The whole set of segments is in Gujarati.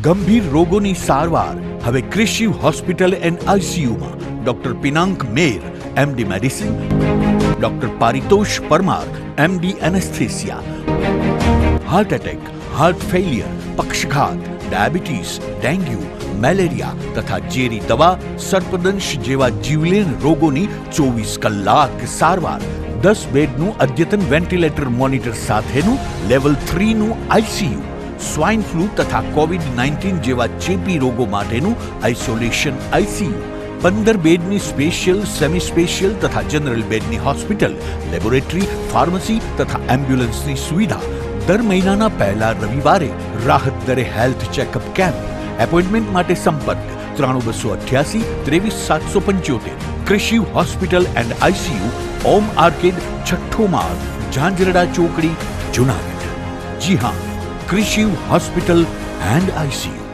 ગંભીર રોગોની સારવાર હવે ક્રિશિવ હોસ્પિટલ એન્ડ આઈસીયુમાં doctor Pinank Mer MD medicine, doctor Paritosh Parmar MD anaesthesia, heart attack, heart failure, પક્ષઘાત, ડાયાબિટીસ, ડેન્ગ્યુ, મેલેરિયા તથા ઝેરી દવા, સર્પદંશ જેવા જીવલેણ રોગોની 24 કલાક સારવાર, 10 બેડનું અદ્યતન વેન્ટિલેટર મોનિટર સાથેનું લેવલ 3નું આઈસીયુ, સ્વાઇન ફ્લૂ તથા કોવિડ-19 જેવા ચેપી રોગો માટેનું આઇસોલેશન આઈસીયુ, 15 બેડની સ્પેશિયલ, સેમી સ્પેશિયલ તથા જનરલ બેડની હોસ્પિટલ, લેબોરેટરી, ફાર્મસી તથા એમ્બ્યુલન્સની સુવિધા, દર મહિનાના પહેલા રવિવારે રાહત દરે હેલ્થ ચેકઅપ કેમ્પ. એપોઇન્ટમેન્ટ માટે સંપર્ક 9288 23775. Krishiv hospital and ICU, Om arcade, છઠ્ઠો માળ, ઝાંઝરડા ચોકડી, જુનાગઢ. જી હા, ક્રિશિવ હોસ્પિટલ એન્ડ આઈસીયુ.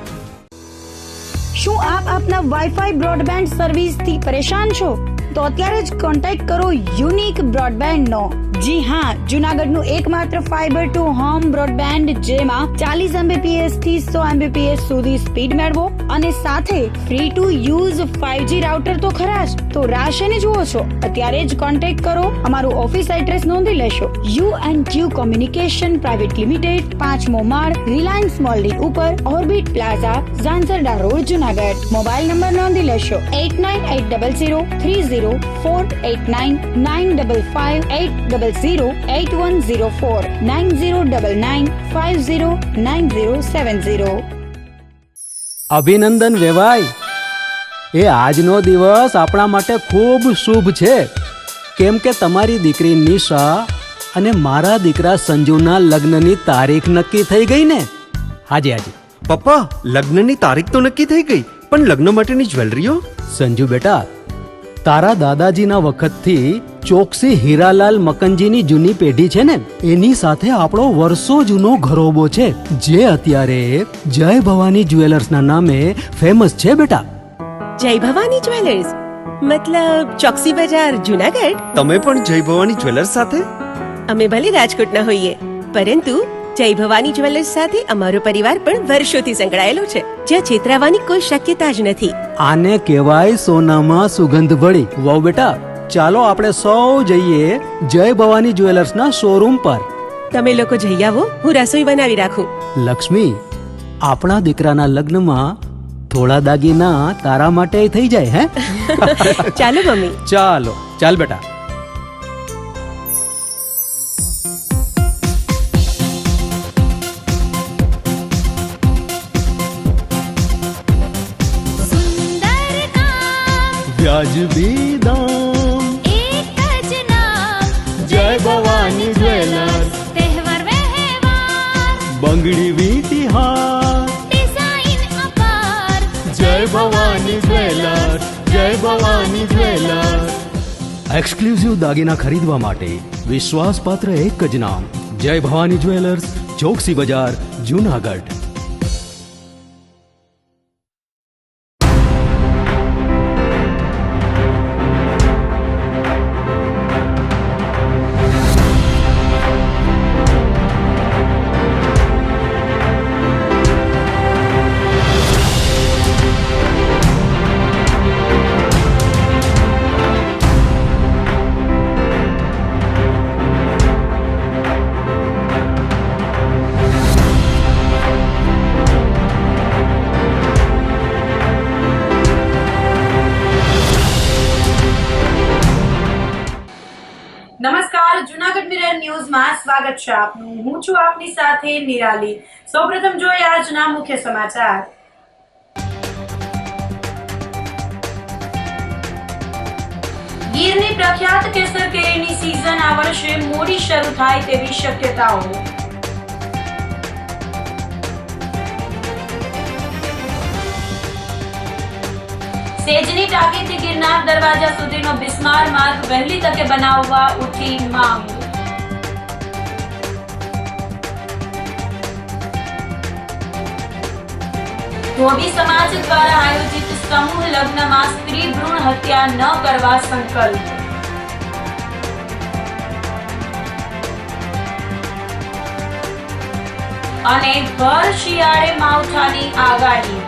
શું આપ આપના વાઈફાઈ બ્રોડબેન્ડ સર્વિસથી પરેશાન છો? તો અત્યારે જ કોન્ટેક્ટ કરો યુનિક બ્રોડબેન્ડ નો. જી હા, જુનાગઢનું એકમાત્ર ફાઈબર ટુ હોમ બ્રોડબેન્ડ, જેમાં 40 Mbps થી 100 Mbps સુધી સ્પીડ મેળવો અને સાથે free to use 5G router તો ખરા જ. તો રાહ શેની જુઓ છો? અત્યારે જ કોન્ટેક્ટ કરો. અમારું ઓફિસ એડ્રેસ નોંધી લેશો. U&Q કોમ્યુનિકેશન પ્રાઇવેટ લિમિટેડ, 5મો માળ, રિલાયન્સ મોલની ઉપર, orbit plaza, Zanzarda road, Junagadh. Mobile number નોંધી લેશો 89800304899558008104 9099509070. અભિનંદન વેવાય. એ આજનો દિવસ આપણા માટે ખૂબ શુભ છે, કેમ કે તમારી દીકરી નિશા અને મારા દીકરા સંજુના લગ્નની તારીખ નક્કી થઈ ગઈ ને. હાજી હાજી પપ્પા, લગ્નની તારીખ તો નક્કી થઈ ગઈ, પણ લગ્ન માટેની જ્વેલરીઓ? સંજુ બેટા, તારા દાદાજીના વખતથી ચોકસી હીરાલાલ મકનજીની જૂની પેઢી છે ને, એની સાથે આપણો વર્ષો જૂનો ઘરોબો છે, જે અત્યારે જય ભવાની જ્વેલર્સના નામે ફેમસ છે બેટા. જય ભવાની જ્વેલર્સ મતલબ ચોકસી બજાર, જુનાગઢ? તમે પણ જય ભવાની જ્વેલર્સ સાથે? અમે ભલે રાજકોટના હોઈએ, પરંતુ જય ભવાની જ્વેલર્સ સાથે અમારો પરિવાર પણ વર્ષોથી સંકળાયેલો છે, જ્યાં છેતરાવાની કોઈ શક્યતા જ નથી. આને કહેવાય સોનામાં સુગંધ ભળી. વાવ બેટા, ચાલો આપણે સૌ જઈએ જય ભવાની જ્વેલર્સના શોરૂમ પર. તમે લોકો જઈ આવો, હું રસોઈ બનાવી રાખું. લક્ષ્મી, આપણા દીકરાના લગ્નમાં થોડા દાગીના તારા માટે થઈ જાય. હે ચાલો મમ્મી. ચાલો ચાલ બેટા. વ્યાજબી દામ, એક જ નામ, જય ભવાની જ્વેલર્સ. તહેવાર વ્યવહાર, બંગડી વીંટી હાર, ડિઝાઇન અપાર, જય ભવાની જ્વેલર્સ, જય ભવાની જ્વેલર્સ. એક્સક્લુઝિવ દાગીના ખરીદવા માટે વિશ્વાસપાત્ર એક જ નામ, જય ભવાની જ્વેલર્સ, ચોકસી બજાર, જુનાગઢ. નમસ્કાર, જુનાગઢ મિરર ન્યૂઝમાં સ્વાગત છે આપનું. હું છું આપની સાથે નિરાલી. સૌપ્રથમ જોઈએ આજના મુખ્ય સમાચાર. ગીરની પ્રખ્યાત કેસર કેરીની સીઝન આ વર્ષે મોડી શરૂ થાય તેવી શક્યતાઓ. સેજની ટાંકીથી ગિરનાર દરવાજા સુધીનો બિસ્માર માર્ગ વહેલી તકે બનાવવા ઉઠી માંગ. ધોબી સમાજ દ્વારા આયોજિત સમૂહ લગ્નમાં સ્ત્રી ભ્રૂણ હત્યા ન કરવા સંકલ્પ. અને ભર શિયાળે માવઠાની આગાહી. નિરાલી।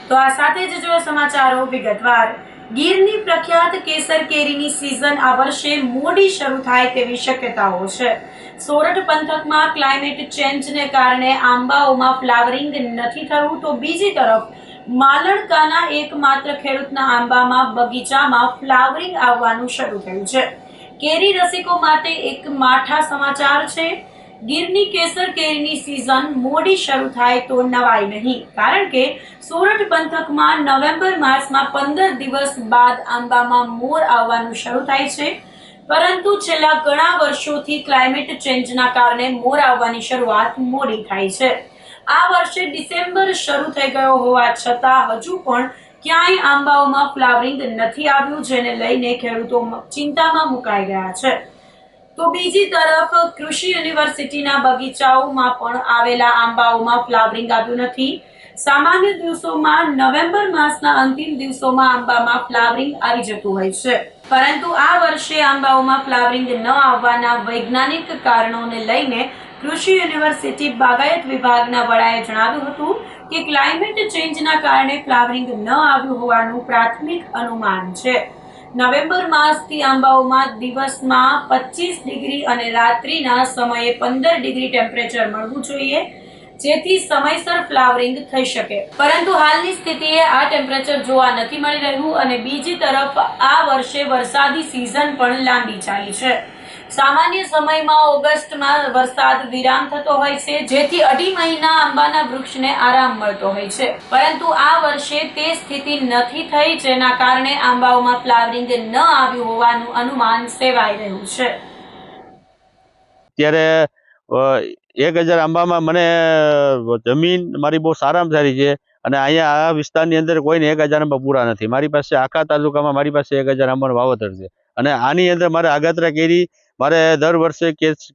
તો આ સાથે જ જોઈએ સમાચારો વિગતવાર। ગીરની પ્રખ્યાત કેસર કેરીની સિઝન આ વર્ષે મોડી શરૂ થાય તેવી શક્યતાઓ છે। સોરઠ પંથકમાં ક્લાઇમેટ ચેન્જને કારણે આંબાઓમાં ફ્લાવરિંગ નથી થયું, તો બીજી તરફ માલણકાના એકમાત્ર ખેડૂતના આંબામાં બગીચામાં ફ્લાવરિંગ આવવાનું શરૂ થયું છે। કેરી રસિકો માટે એક માઠા સમાચાર છે। ગીરની કેસર કેરીની સિઝન મોડી શરૂ થાય તો નવાઈ નહીં, કારણ કે સોરઠ પંથકમાં નવેમ્બર માસમાં 15 દિવસ બાદ આંબામાં મોર આવવાનું શરૂ થાય છે, પરંતુ છેલ્લા ઘણા વર્ષોથી ક્લાઇમેટ ચેન્જના કારણે મોર આવવાની શરૂઆત મોડી થાય છે। આ વર્ષે ડિસેમ્બર શરૂ થઈ ગયો હોવા છતાં હજુ પણ ક્યાંય આંબાઓમાં ફ્લાવરિંગ નથી આવ્યું, જેને લઈને ખેડૂતો ચિંતામાં મુકાઈ ગયા છે। તો બીજી તરફ કૃષિ યુનિવર્સિટીના બગીચાઓમાં પણ આવેલા આંબાઓમાં ફ્લાવરિંગ આવ્યું નથી। સામાન્ય દિવસોમાં નવેમ્બર માસના અંતિમ દિવસોમાં આંબામાં ફ્લાવરિંગ આવી જતું હોય છે, પરંતુ આ વર્ષે આંબાઓમાં ફ્લાવરિંગ ન આવવાના વૈજ્ઞાનિક કારણોને લઈને કૃષિ યુનિવર્સિટી બાગાયત વિભાગના વડાએ જણાવ્યું હતું કે ક્લાઇમેટ ચેન્જના કારણે ફ્લાવરિંગ ન આવ્યું હોવાનું પ્રાથમિક અનુમાન છે। નવેમ્બર માસથી આંબાઓમાં દિવસમાં 25 ડિગ્રી અને રાત્રિના સમયે 15 ડિગ્રી ટેમ્પરેચર મળવું જોઈએ, જેથી સમયસર ફ્લાવરિંગ થઈ શકે, પરંતુ હાલની સ્થિતિએ આ ટેમ્પરેચર જોવા નથી મળી રહ્યું। અને બીજી તરફ આ વર્ષે વરસાદી સિઝન પણ લાંબી ચાલી છે। સામાન્ય સમયમાં ઓગસ્ટમાં વરસાદ વિરામ થતો હોય છે, જેથી 2.5 મહિના આંબાના વૃક્ષને આરામ મળતો હોય છે, પરંતુ આ વર્ષે તે સ્થિતિ નથી થઈ, જેના કારણે આંબાઓમાં ફ્લાવરિંગ ન આવ્યું હોવાનું અનુમાન સેવાઈ રહ્યું છે। ત્યારે 1000 આંબામાં મને જમીન મારી બહુ સારામાં સારી છે, અને અહીંયા આ વિસ્તારની અંદર કોઈને 1000 આંબા પૂરા નથી। મારી પાસે આખા તાલુકામાં મારી પાસે 1000 આંબાનું વાવતર છે, અને આની અંદર મારે આગતરા કેરી મારે દર વર્ષે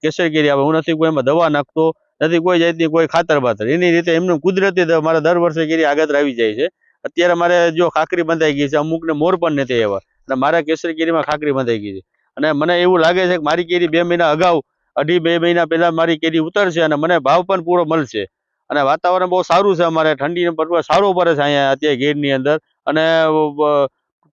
કેસર કેરી આવે। હું નથી કોઈ એમાં દવા નાખતો, નથી કોઈ જાતની કોઈ ખાતર બાતર, એની રીતે એમનું કુદરતી મારે દર વર્ષે કેરી આગતરા આવી જાય છે। અત્યારે મારે જો ખાકરી બંધાઈ ગઈ છે, અમુકને મોર પણ નથી આવ્યા, અને મારા કેસર કેરીમાં ખાકરી બંધાઈ ગઈ છે, અને મને એવું લાગે છે કે મારી કેરી 2 મહિના અગાઉ 2.5 મહિના પહેલા મારી કેરી ઉતરશે, અને મને ભાવ પણ પૂરો મળશે। અને વાતાવરણ બહુ સારું છે, અમારે ઠંડીનો પ્રભાવ સારો પડે છે અહીંયા અત્યારે ગીરની અંદર, અને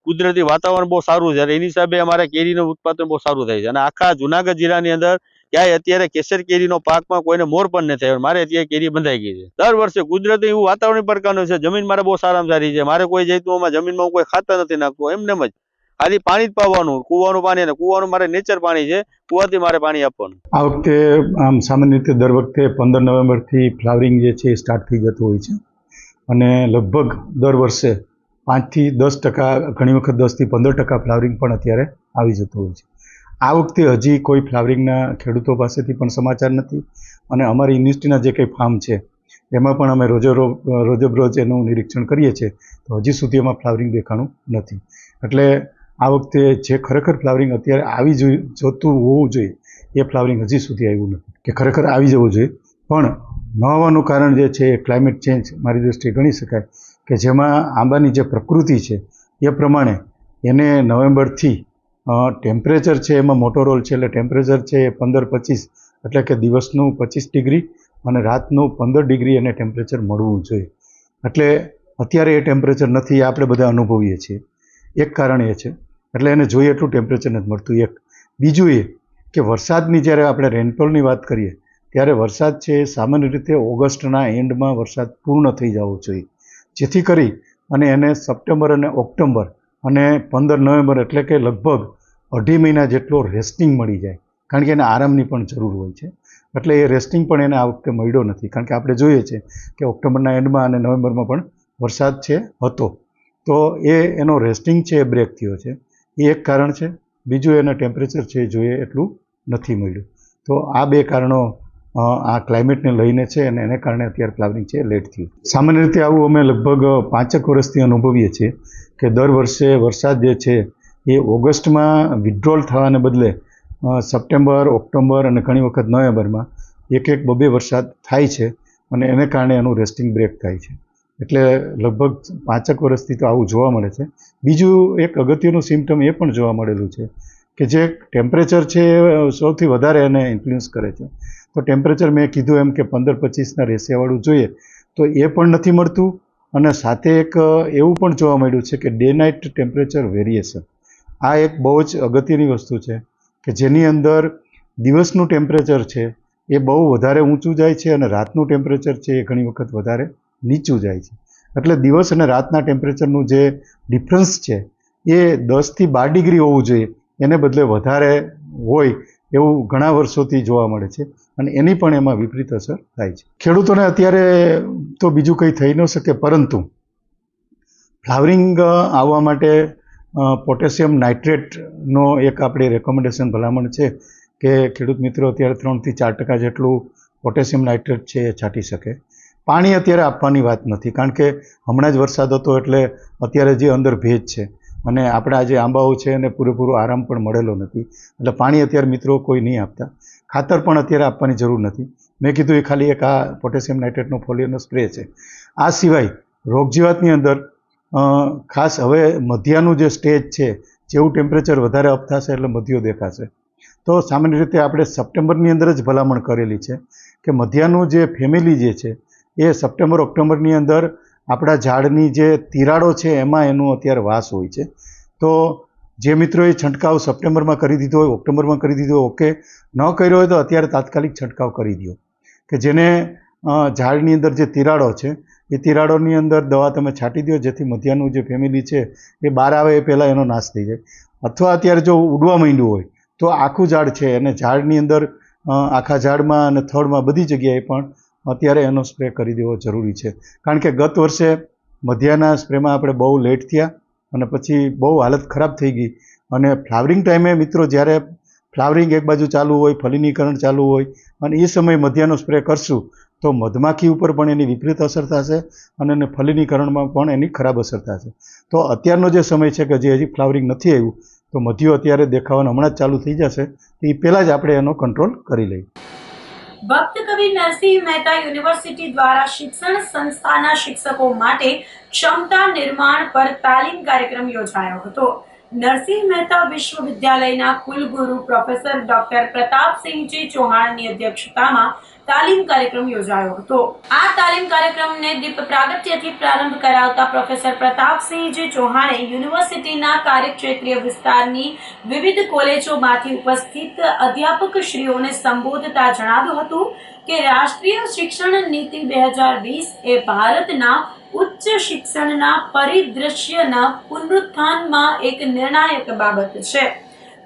કુદરતી વાતાવરણ બહુ સારું છે, એની હિસાબે અમારે કેરીનું ઉત્પાદન બહુ સારું થાય છે। અને આખા જુનાગઢ જિલ્લાની અંદર ક્યાંય અત્યારે કેસર કેરીનો પાકમાં કોઈને મોર પણ નથી આવ્યો, મારે અત્યારે કેરી બંધાઈ ગઈ છે। દર વર્ષે કુદરતી એવું વાતાવરણ પ્રકારનું છે, જમીન મારે બહુ સારામાં સારી છે, મારે કોઈ જાતનું જમીનમાં કોઈ ખાતર નથી નાખતું, એમને જ ખાલી પાણી જ પાવાનું, કુવાનું પાણી, અને કુવાનું મારે નેચર પાણી છે, કુવાથી મારે પાણી આપવાનું। આ વખતે આમ સામાન્ય રીતે દર વખતે 15 નવેમ્બરથી ફ્લાવરિંગ જે છે એ સ્ટાર્ટ થઈ જતું હોય છે, અને લગભગ દર વર્ષે 5 થી 10%, ઘણી વખત 10 થી 15% ફ્લાવરિંગ પણ અત્યારે આવી જતું હોય છે। આ વખતે હજી કોઈ ફ્લાવરિંગના ખેડૂતો પાસેથી પણ સમાચાર નથી, અને અમારી યુનિવર્સિટીના જે કંઈ ફાર્મ છે એમાં પણ અમે રોજબરોજ એનું નિરીક્ષણ કરીએ છીએ, તો હજી સુધી એમાં ફ્લાવરિંગ દેખાણું નથી। એટલે આ વખતે જે ખરેખર ફ્લાવરિંગ અત્યારે આવી જોતું હોવું જોઈએ એ ફ્લાવરિંગ હજી સુધી આવ્યું નથી, કે ખરેખર આવી જવું જોઈએ, પણ ન આવવાનું કારણ જે છે એ ક્લાઇમેટ ચેન્જ મારી દૃષ્ટિએ ગણી શકાય, કે જેમાં આંબાની જે પ્રકૃતિ છે એ પ્રમાણે એને નવેમ્બરથી ટેમ્પરેચર છે એમાં મોટો રોલ છે। એટલે ટેમ્પરેચર છે એ 15-25, એટલે કે દિવસનું 25 ડિગ્રી અને રાતનું 15 ડિગ્રી એને ટેમ્પરેચર મળવું જોઈએ, એટલે અત્યારે એ ટેમ્પરેચર નથી, આપણે બધા અનુભવીએ છીએ। એક કારણ એ છે, એટલે એને જોઈએ એટલું ટેમ્પરેચર નથી મળતું। એક બીજું એ કે વરસાદની જ્યારે આપણે રેનફોલની વાત કરીએ ત્યારે વરસાદ છે એ સામાન્ય રીતે ઓગસ્ટના એન્ડમાં વરસાદ પૂર્ણ થઈ જવો જોઈએ, જેથી કરી અને એને સપ્ટેમ્બર અને ઓક્ટોબર અને 15 નવેમ્બર એટલે કે લગભગ 2.5 મહિના જેટલો રેસ્ટિંગ મળી જાય, કારણ કે એને આરામની પણ જરૂર હોય છે। એટલે એ રેસ્ટિંગ પણ એને આ વખતે મળ્યો નથી, કારણ કે આપણે જોઈએ છે કે ઓક્ટોબરના એન્ડમાં અને નવેમ્બરમાં પણ વરસાદ છે હતો, તો એનો રેસ્ટિંગ છે એ બ્રેક થયો છે, એ એક કારણ છે। બીજું એને ટેમ્પરેચર છે જોઈએ એટલું નથી મળ્યું, તો આ 2 કારણો આ ક્લાઇમેટને લઈને છે, અને એને કારણે અત્યારે ફ્લાવરિંગ છે લેટ થયું। સામાન્ય રીતે આવું અમે લગભગ 5 વર્ષથી અનુભવીએ છીએ કે દર વર્ષે વરસાદ જે છે એ ઓગસ્ટમાં વિથડ્રોલ થવાને બદલે સપ્ટેમ્બર, ઓક્ટોબર અને ઘણી વખત નવેમ્બરમાં 1-2 વરસાદ થાય છે, અને એને કારણે એનું રેસ્ટિંગ બ્રેક થાય છે। એટલે લગભગ 5 વર્ષથી તો આવું જોવા મળે છે। બીજું એક અગત્યનું સિમ્પટમ એ પણ જોવા મળેલું છે કે જે ટેમ્પરેચર છે એ સૌથી વધારે એને ઇન્ફ્લુઅન્સ કરે છે, તો ટેમ્પરેચર મેં કીધું એમ કે 15-25ના રેશિયાવાળું જોઈએ તો એ પણ નથી મળતું. અને સાથે એક એવું પણ જોવા મળ્યું છે કે ડે નાઇટ ટેમ્પરેચર વેરિએશન, આ એક બહુ જ અગત્યની વસ્તુ છે કે જેની અંદર દિવસનું ટેમ્પરેચર છે એ બહુ વધારે ઊંચું જાય છે અને રાતનું ટેમ્પરેચર છે એ ઘણી વખત વધારે નીચું જાય છે. એટલે દિવસ અને રાતના ટેમ્પરેચરનું જે ડિફરન્સ છે એ 10થી 12 ડિગ્રી હોવું જોઈએ, એને બદલે વધારે હોય એવું ઘણા વર્ષોથી જોવા મળે છે અને એની પણ એમાં વિપરીત અસર થાય છે. ખેડૂતોને અત્યારે તો બીજું કંઈ થઈ ન શકે, પરંતુ ફ્લાવરિંગ આવવા માટે પોટેશિયમ નાઇટ્રેટનો એક આપણી રેકમેન્ડેશન ભલામણ છે કે ખેડૂત મિત્રો અત્યારે 3થી 4% જેટલું પોટેશિયમ નાઇટ્રેટ છે એ છાંટી શકે. પાણી અત્યારે આપવાની વાત નથી, કારણ કે હમણાં જ વરસાદ હતો એટલે અત્યારે જે અંદર ભેજ છે અને આપણા જે આંબાઓ છે એને પૂરેપૂરો આરામ પણ મળેલો નથી, એટલે પાણી અત્યારે મિત્રો કોઈ નહીં આપતા. ખાતર પણ અત્યારે આપવાની જરૂર નથી. મેં કીધું એ ખાલી એક આ પોટેશિયમ નાઇટ્રેટનો ફોલિયરનો સ્પ્રે છે. આ સિવાય રોગજીવાતની અંદર ખાસ હવે મધ્યાનું જે સ્ટેજ છે, જેવું ટેમ્પરેચર વધારે અપ થશે એટલે મધ્યો દેખાશે. તો સામાન્ય રીતે આપણે સપ્ટેમ્બરની અંદર જ ભલામણ કરેલી છે કે મધ્યાનું જે ફેમિલી જે છે એ સપ્ટેમ્બર ઓક્ટોબરની અંદર આપણા ઝાડની જે તિરાડો છે એમાં એનો અત્યારે વાસ હોય છે. તો જે મિત્રોએ છંટકાવ સપ્ટેમ્બરમાં કરી દીધો હોય, ઓક્ટોબરમાં કરી દીધો હોય, ઓકે, ન કર્યો હોય તો અત્યારે તાત્કાલિક છંટકાવ કરી દો કે જેને ઝાડની અંદર જે તિરાડો છે એ તિરાડોની અંદર દવા તમે છાંટી દો, જેથી મધ્યાનું જે ફેમિલી છે એ બહાર આવે એ પહેલાં એનો નાશ થઈ જાય. અથવા અત્યારે જો ઉડવા માંડ્યું હોય તો આખું ઝાડ છે અને ઝાડની અંદર આખા ઝાડમાં અને થડમાં બધી જગ્યાએ પણ અત્યારે એનો સ્પ્રે કરી દેવો જરૂરી છે. કારણ કે ગત વર્ષે મધ્યાના સ્પ્રેમાં આપણે બહુ લેટ થયા અને પછી બહુ હાલત ખરાબ થઈ ગઈ. અને ફ્લાવરિંગ ટાઈમે મિત્રો જ્યારે ફ્લાવરિંગ એક બાજુ ચાલુ હોય, ફલિનીકરણ ચાલુ હોય અને એ સમયે મધ્યાનો સ્પ્રે કરશું તો મધમાખી ઉપર પણ એની વિપરીત અસર થશે અને એને ફલિનીકરણમાં પણ એની ખરાબ અસર થશે. તો અત્યારનો જે સમય છે કે જે હજી ફ્લાવરિંગ નથી આવ્યું તો મધ્યો અત્યારે દેખાવાનું હમણાં જ ચાલુ થઈ જશે, તો એ પહેલાં જ આપણે એનો કંટ્રોલ કરી લઈએ. ભક્ત કવિ નરસિંહ મહેતા યુનિવર્સિટી દ્વારા શિક્ષણ સંસ્થાના શિક્ષકો માટે ક્ષમતા નિર્માણ પર તાલીમ કાર્યક્રમ યોજાયો હતો. નરસિંહ મહેતા વિશ્વવિદ્યાલયના કુલગુરુ પ્રોફેસર ડોક્ટર પ્રતાપસિંહજી ચૌહાણની અધ્યક્ષતામાં તાલીમ કાર્યક્રમ યોજાયો હતો. આ તાલીમ કાર્યક્રમને દીપ પ્રાગટ્યથી પ્રારંભ કરાવતા પ્રોફેસર પ્રતાપસિંહજી ચૌહાણે યુનિવર્સિટીના કાર્યક્ષેત્રીય વિસ્તારની વિવિધ કોલેજોમાંથી ઉપસ્થિત અધ્યાપકશ્રીઓને સંબોધતા જણાવ્યું હતું કે રાષ્ટ્રીય શિક્ષણ નીતિ 2020 એ ભારતના ઉચ્ચ શિક્ષણના પરિદૃશ્યના પુનરુત્થાનમાં એક નિર્ણાયક બાબત છે.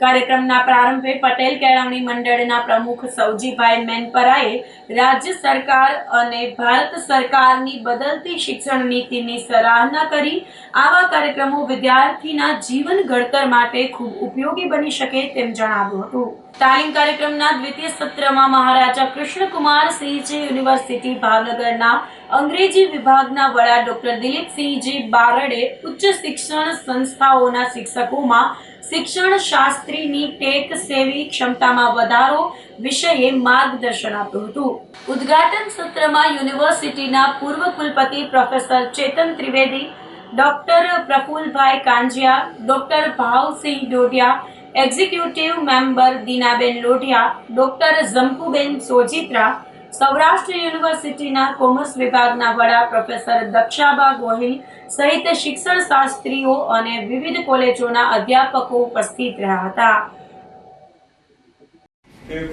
કાર્યક્રમના પ્રારંભે પટેલ કેળવણી મંડળના પ્રમુખ સૌજીભાઈ મેનપરાએ રાજ્ય સરકાર અને ભારત સરકારની બદલતી શિક્ષણ નીતિની સરાહના કરી આવા કાર્યક્રમો વિદ્યાર્થીના જીવન ઘડતર માટે ખૂબ ઉપયોગી બની શકે તેમ જણાવ્યું હતું. તાલીમ કાર્યક્રમના દ્વિતીય સત્રમાં મહારાજા કૃષ્ણકુમારસિંહજી યુનિવર્સિટી ભાવનગરના અંગ્રેજી વિભાગના વડા ડોક્ટર દિલીપસિંહજી બારડે ઉચ્ચ શિક્ષણ સંસ્થાઓના શિક્ષકોમાં શિક્ષણ શાસ્ત્રીની ટેક સેવી ક્ષમતામાં વધારો વિષયે માર્ગદર્શન આપ્યું હતું. ઉદ્ઘાટન સત્રમાં યુનિવર્સિટીના પૂર્વ કુલપતિ professor Chetan Trivedi, doctor Prafulbhai Kanjiya, doctor Bhavsinh Dodiya, executive member Dinaben Lodhiya, doctor Zampuben Sojitra, Saurashtra યુનિવર્સિટીના કોમર્સ વિભાગના વડા પ્રોફેસર દક્ષાબા ગોહિલ સહિત શિક્ષણ શાસ્ત્રીઓ અને વિવિધ કોલેજોના અધ્યાપકો ઉપસ્થિત રહ્યા હતા.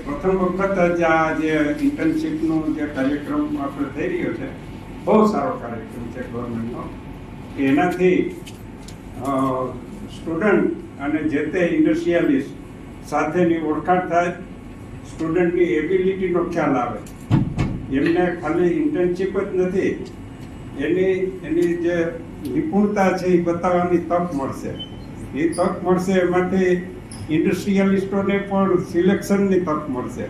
પ્રથમ વખત જ આ જે ઇન્ટર્નશીપનો જે કાર્યક્રમ આપણે થઈ રહ્યો છે બહુ સારો કાર્યક્રમ છે ગવર્મેન્ટનો. એનાથી સ્ટુડન્ટ અને જે તે ઇન્ડસ્ટ્રીયાલિસ્ટ સાથેની ઓળખાણ થાય, સ્ટુડન્ટની એબિલિટીનો ખ્યાલ આવે. એમને ખાલી ઇન્ટર્નશીપ જ નથી, એની જે નિપુણતા છે એ બતાવવાની તક મળશે. એ તક મળશે, એમાંથી ઇન્ડસ્ટ્રીયલિસ્ટોને પણ સિલેક્શનની તક મળશે.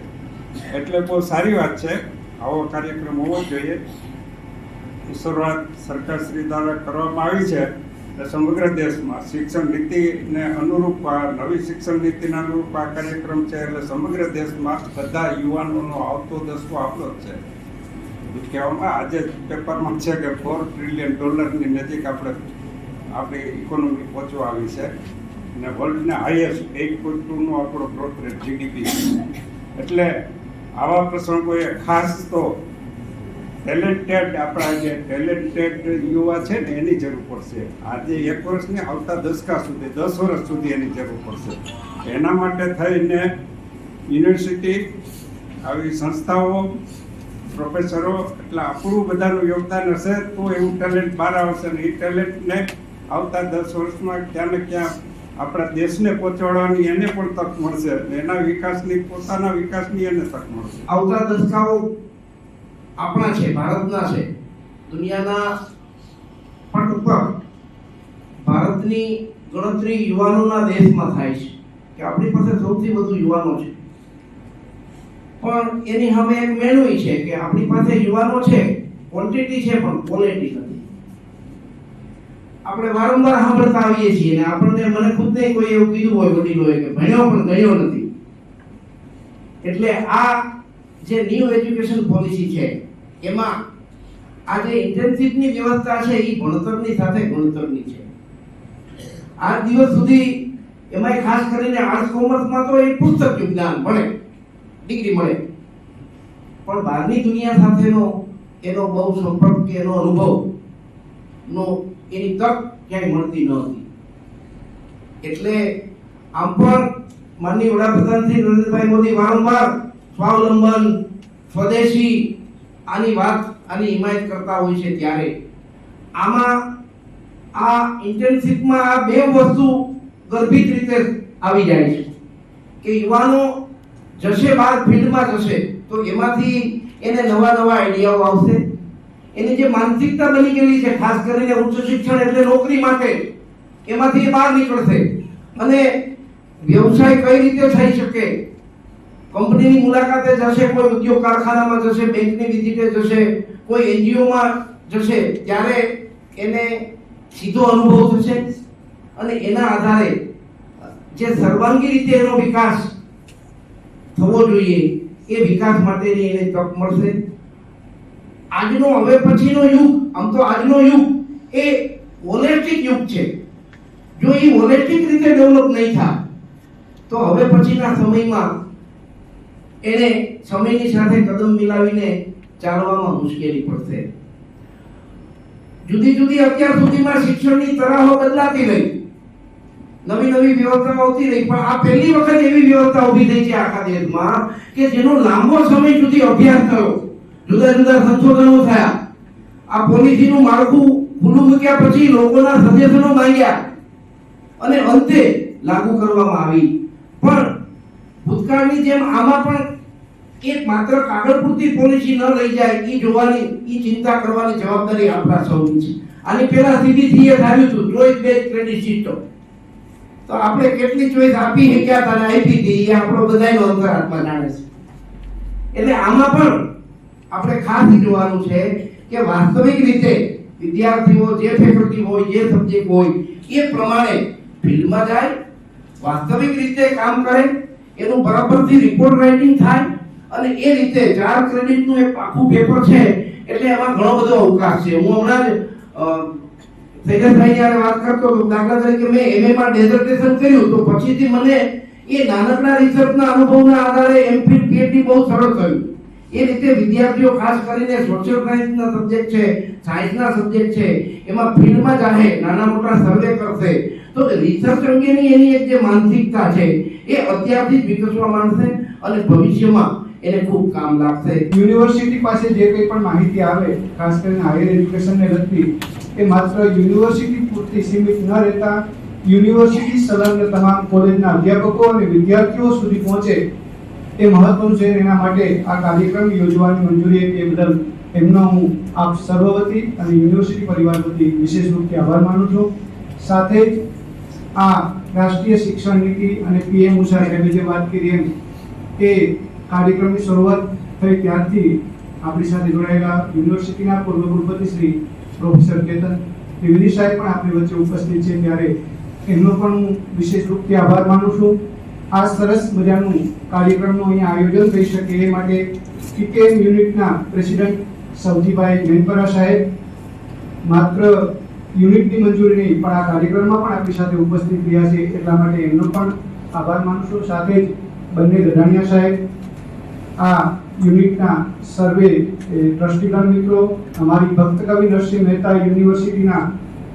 એટલે બહુ સારી વાત છે. આવો કાર્યક્રમ હોવો જોઈએ. શરૂઆત સરકારશ્રી દ્વારા કરવામાં આવી છે. સમગ્ર દેશમાં શિક્ષણ નીતિને અનુરૂપ નવી શિક્ષણ નીતિના અનુરૂપ આ કાર્યક્રમ છે. એટલે સમગ્ર દેશમાં બધા યુવાનોનો આવતો દસકો આપણો જ છે. કહેવામાં આજે પેપરમાં છે કે $4 ટ્રિલિયન નજીક આપણી ઇકોનોમી પહોંચવા આવી છે અને વર્લ્ડના હાઈએસ્ટ 8.2નો આપણો ગ્રોથ રેટ GDP છે. એટલે આવા પ્રસંગોએ ખાસ તો આપણા જે ટેલેન્ટેડ યુવા છે ને એની જરૂર પડશે. આજે 1 વર્ષને આવતા દશકા સુધી 10 વર્ષ સુધી એની જરૂર પડશે. એના માટે થઈને યુનિવર્સિટી, આવી સંસ્થાઓ, પ્રોફેસરો, એટલે આપણું બધાનું યોગદાન હશે તો એવું ટેલેન્ટ બહાર આવશે. ને એ ટેલેન્ટને આવતા 10 વર્ષમાં ક્યાં ને ક્યાં આપણા દેશને પહોંચાડવાની એને પણ તક મળશે. એના વિકાસની, પોતાના વિકાસની એને તક મળશે. આવતા દશકાઓ આપણા છે, ભારતના છે. દુનિયાના પટ ઉપર ભારતની ગણતરી યુવાનોના દેશમાં થાય છે કે આપણી પાસે સૌથી વધુ યુવાનો છે. પણ એની સામે એક મેળવી છે કે આપણી પાસે યુવાનો છે, ક્વોન્ટિટી છે પણ ક્વોલિટી નથી. આપણે વારંવાર સાંભળતા આવીએ છીએ અને આપણને, મને ખુદને કોઈ એવું કીધું હોય વડીલોએ કે ભણ્યો પણ ગયો નથી. એટલે આ જે ન્યૂ એજ્યુકેશન પોલિસી છે એમાં આ જે ઇન્ટર્નશિપની વ્યવસ્થા છે એ ભણતરની સાથે ગણતરની છે. આજ દિવસ સુધી એમાંય ખાસ કરીને આર્ટ્સ કોમર્સમાં તો એ પુસ્તક જ્ઞાન મળે, ડિગ્રી મળે, પણ બહારની દુનિયા સાથેનો એનો બહુ સંપર્ક કે એનો અનુભવનો એની તક ક્યાંય મળતી ન હતી. એટલે આમ પણ માનનીય વડાપ્રધાન શ્રી નરેન્દ્રભાઈ મોદી વારંવાર સ્વાવલંબન, સ્વદેશી આની વાત, આની હિમાયત કરતા હોય છે. ત્યારે આમાં આ ઇન્ટર્નશિપમાં આ બે વસ્તુ ગર્ભિત રીતે આવી જાય છે કે યુવાનો જશે બહાર ફિલ્ડમાં જશે તો એમાંથી એને નવા આઈડિયાઓ આવશે. એની જે માનસિકતા બની ગયેલી છે ખાસ કરીને ઉચ્ચ શિક્ષણ એટલે નોકરી માટે, એમાંથી એ બહાર નીકળશે અને વ્યવસાય કઈ રીતે થઈ શકે, કંપનીની મુલાકાતે જશે, કોઈ ઉદ્યોગ કારખાનામાં જશે, બેંકની વિઝિટે જશે, કોઈ એનજીઓમાં જશે, ત્યારે એને સીધો અનુભવ થશે અને એના આધારે જે સર્વાંગી રીતે એનો વિકાસ થવો જોઈએ એ વિકાસ માટેની એને તક મળશે. આજનો હવે પછીનો યુગ, આમ તો આજનો યુગ એ હોલિસ્ટિક યુગ છે. જો એ હોલિસ્ટિક રીતે ડેવલપ નહીં થાય તો હવે પછીના સમયમાં એને સમયની સાથે કદમ મિલાવીને ચાલવામાં મુશ્કેલી પડશે. જુદી જુદી અત્યાર સુધીમાં શિક્ષણની તરાહો બદલાતી રહી, નવી વ્યવસ્થાઓ આવતી રહી, પણ આ પહેલી વખત એવી વ્યવસ્થા ઊભી થઈ છે આખા દેશમાં કે જેનો લાંબો સમય સુધી અભ્યાસ થયો, જુદા સંશોધનો થયા, આ પોલિસીનું માળખું ખુલ્લું મૂક્યા પછી લોકોના સજેશનો માંગ્યા અને અંતે લાગુ કરવામાં આવી. પણ ભૂતકાળની જેમ આમાં પણ એક માત્ર કાગળ પૂરતી પોલિસી ન લઈ જાય એ જોવાની, એ ચિંતા કરવાની જવાબદારી આપણા સૌની છે. આની પહેલા સીબીસીએ આવ્યું હતું ચોઇસ બેઝ ક્રેડિટ સિસ્ટમ, તો આપણે કેટલી ચોઇસ આપી શક્યા હતા અને આપી હતી એ આપણો બધાનો અંતરાત્મા જાણે છે. એટલે આમાં પણ આપણે ખાસ જોવાનું છે કે વાસ્તવિક રીતે વિદ્યાર્થીઓ જે ફેકલ્ટી હોય, જે સબ્જેક્ટ હોય એ પ્રમાણે ફિલ્ડમાં જાય, વાસ્તવિક રીતે કામ કરે, એનું બરાબરથી રિપોર્ટ રાઇટિંગ થાય અને એ રીતે 4 ક્રેડિટનું એક આખું પેપર છે. એટલે એમાં ઘણો બધો અવકાશ છે. હું હમણાં જ સૈયદભાઈ યારે વાત કરતો હતો, દાખલા તરીકે મેં એમએ માં ડેઝર્ટેશન કર્યું તો પછીથી મને એ નાનકડા રિસર્ચના અનુભવના આધારે એમફિલ પીએચડી બહુ સરળ થયું. એ રીતે વિદ્યાર્થીઓ ખાસ કરીને સોશિયલ સાયન્સના સબ્જેક્ટ છે, સાયન્સના સબ્જેક્ટ છે, એમાં ફિલ્ડમાં જાહે, નાના મોટા સર્વે કરશે તો રિસર્ચ અંગેની એની એક જે માનસિકતા છે એ અત્યારથી જ વિકસવા માંડશે અને ભવિષ્યમાં એને ખૂબ કામ લાગશે. યુનિવર્સિટી પાસે જે કંઈ પણ માહિતી આવે, ખાસ કરીને હાયર એજ્યુકેશનને લગતી, એ માત્ર યુનિવર્સિટી પૂરતી સીમિત ન રહેતા યુનિવર્સિટી સંલગ્ન તમામ કોલેજના અધ્યાપકો અને વિદ્યાર્થીઓ સુધી પહોંચે એ મહત્વનું છે. એના માટે આ કાર્યક્રમ યોજવાની મંજૂરી આપી એ બદલ એમનો હું આપ સર્વ વતી અને યુનિવર્સિટી પરિવાર વતી વિશેષ રૂપથી આભાર માનું છું. સાથે જ આ રાષ્ટ્રીય શિક્ષણ નીતિ અને પીએમ ઉષા સાહેબે જે વાત કરી એમ એ કાર્યક્રમની શરૂઆત થઈ ત્યારથી આપણી સાથે જોડાયેલા યુનિવર્સિટીના પૂર્વ કુલપતિ શ્રી પ્રોફેસર કેતન ત્રિવેદી સાહેબ પણ આપણી વચ્ચે ઉપસ્થિત છે, ત્યારે એમનો પણ હું વિશેષ રૂપથી આભાર માનું છું. આ સરસ મજાનું કાર્યક્રમનું અહીંયા આયોજન થઈ શકે એ માટે પીકેએમ યુનિટના પ્રેસિડેન્ટ સવજીભાઈ મેનપરા સાહેબ માત્ર યુનિટની મંજૂરી નહીં પણ આ કાર્યક્રમમાં પણ આપણી સાથે ઉપસ્થિત રહ્યા છે, એટલા માટે એમનો પણ આભાર માનું છું. સાથે જ બંને ગઢાણીયા સાહેબ આ યુનિટના સર્વે ટ્રસ્ટીગણ મિત્રો, અમારી ભક્ત કવિ નરસિંહ મહેતા યુનિવર્સિટીના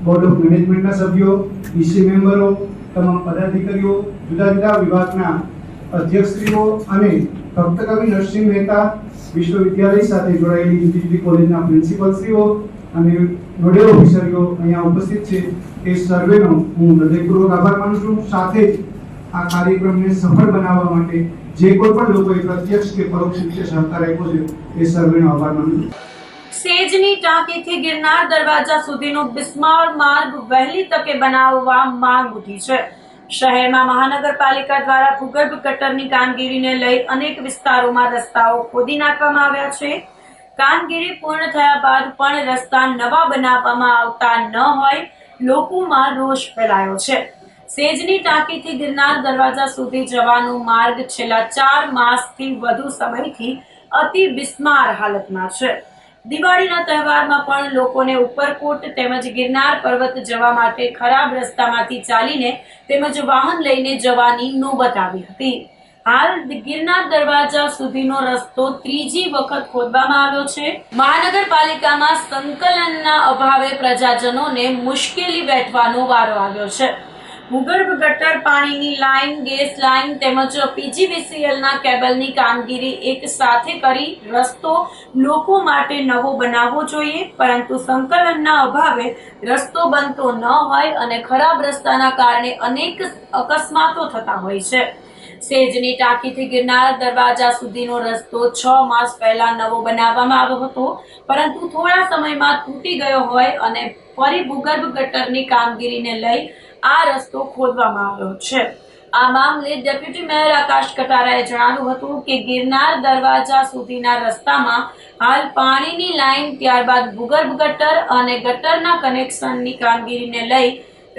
બોર્ડ ઓફ મેનેજમેન્ટના સભ્યો, ઈસી મેમ્બરો, તમામ પદાધિકારીઓ, જુદા જુદા વિભાગના અધ્યક્ષશ્રીઓ અને ભક્ત કવિ નરસિંહ મહેતા વિશ્વવિદ્યાલય સાથે જોડાયેલી જુદી જુદી કોલેજના પ્રિન્સિપલશ્રીઓ અને નોડલ ઓફિસરો અહીંયા ઉપસ્થિત છે. એ સર્વેનો હું હૃદયપૂર્વક આભાર માનું છું. સાથે જ આ કાર્યક્રમને સફળ બનાવવા માટે જે કોઈ પણ લોકોએ પ્રત્યક્ષ કે પરોક્ષ રીતે સહકાર આપ્યો છે એ સર્વેનો આભાર માનું છું. સેજની ટાંકીથી ગિરનાર દરવાજા સુધીનો બિસ્માર માર્ગ વહેલી તકે બનાવવા માંગ ઉઠી છે. શહેરમાં મહાનગરપાલિકા દ્વારા ભૂગર્ભ ગટરની કામગીરીને લઈ અનેક વિસ્તારોમાં રસ્તાઓ ખોદી નાખવામાં આવ્યા છે. કામગીરી પૂર્ણ થયા બાદ પણ રસ્તા નવા બનાવવામાં આવતા ન હોય લોકોમાં રોષ ફેલાયો છે. સેજની ટાંકીથી ગિરનાર દરવાજા સુધી જવાનો માર્ગ છેલ્લા 4 માસથી વધુ સમયથી અતિ બિસ્માર હાલતમાં છે. દિવાળીના તહેવારમાં પણ લોકોને ઉપરકોટ તેમજ ગિરનાર પર્વત જવા માટે ખરાબ રસ્તામાંથી ચાલીને તેમજ વાહન લઈને જવાની નોબત આવી હતી. હાલ ગિરનાર દરવાજા સુધીનો રસ્તો ત્રીજી વખત ખોદવામાં આવ્યો છે. મહાનગરપાલિકામાં સંકલનના અભાવે પ્રજાજનોને મુશ્કેલી વેઠવાનો વારો આવ્યો છે. ભૂગર્ભ ગટર, પાણીની લાઇન, ગેસ લાઇન તેમજ પીજીવીસીએલના કેબલની કામગીરી એક સાથે કરી રસ્તો લોકો માટે નવો બનાવવો જોઈએ, પરંતુ સંકલનના અભાવે રસ્તો બનતો ન હોય અને ખરાબ રસ્તાના કારણે અનેક અકસ્માતો થતા હોય છે. સેજની ટાંકીથી ગિરનાર દરવાજા સુધીનો રસ્તો 6 માસ પહેલા નવો બનાવવામાં આવ્યો હતો, પરંતુ થોડા સમયમાં તૂટી ગયો હોય અને ફરી ભૂગર્ભ ગટરની કામગીરીને લઈ આ રસ્તો ખોદવામાં આવ્યો છે. આ મામલે ડેપ્યુટી મેયર આકાશ કટારાએ જણાવ્યું હતું કે ગિરનાર દરવાજા સુધીના રસ્તામાં હાલ પાણીની લાઇન, ત્યારબાદ ભૂગર્ભ ગટર અને ગટરના કનેક્શનની કામગીરીને લઈ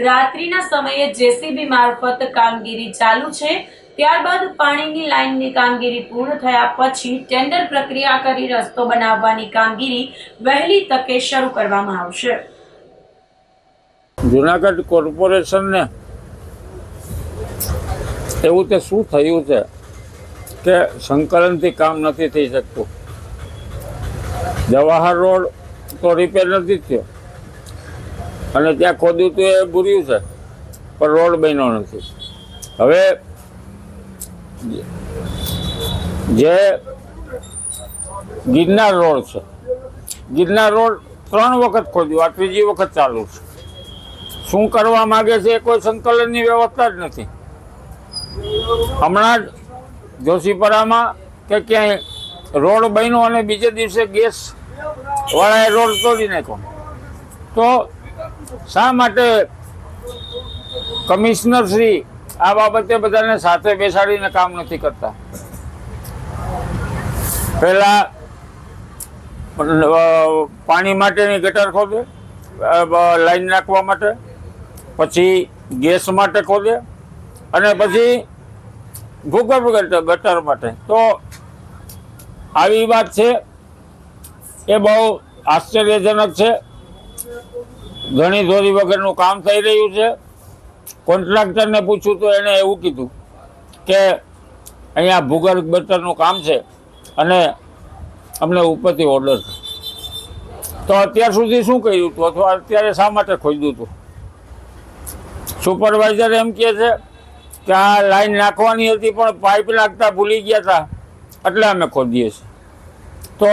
રાત્રિના સમયે જેસીબી મારફત કામગીરી ચાલુ છે. ત્યારબાદ પાણીની લાઇનની કામગીરી પૂર્ણ થયા પછી ટેન્ડર પ્રક્રિયા કરી રસ્તો બનાવવાની કામગીરી વહેલી તકે શરૂ કરવામાં આવશે. જુનાગઢ કોર્પોરેશનને એવું તે શું થયું છે કે સંકલનથી કામ નથી થઈ શકતું. જવાહર રોડ તો રિપેર નથી થયો અને ત્યાં ખોદ્યું તો એ બુર્યું છે, પણ રોડ બન્યો નથી. હવે જે ગિરનાર રોડ છે, ગિરનાર રોડ 3 વખત ખોદ્યું, આ ત્રીજી વખત ચાલુ છે. શું કરવા માંગે છે કોઈ સંકલનની વ્યવસ્થા જ નથી. હમણાં જ જોશીપરામાં કે ક્યાંય રોડ બન્યો અને બીજે દિવસે ગેસ વાળાએ રોડ તોડી નાખ્યો. તો શા માટે કમિશનર શ્રી આ બાબતે બધાને સાથે બેસાડીને કામ નથી કરતા? પહેલા પાણી માટેની ગટર ખોદે, લાઈન નાખવા માટે, પછી ગેસ માટે ખોદે અને પછી ભૂગર્ભ ગટર માટે. તો આવી વાત છે એ બહુ આશ્ચર્યજનક છે. ઘણી ધોરી વગરનું કામ થઈ રહ્યું છે. કોન્ટ્રાક્ટરને પૂછ્યું તો એણે એવું કીધું કે અહીંયા ભૂગર્ભ ગટરનું કામ છે અને અમને ઉપરથી ઓર્ડર છે. તો અત્યાર સુધી શું કર્યું હતું અથવા અત્યારે શા માટે ખોદ્યું હતું? સુપરવાઇઝર એમ કહે છે કે આ લાઈન નાખવાની હતી પણ પાઇપ નાખતા ભૂલી ગયા હતા એટલે અમે ખોદીએ છીએ. તો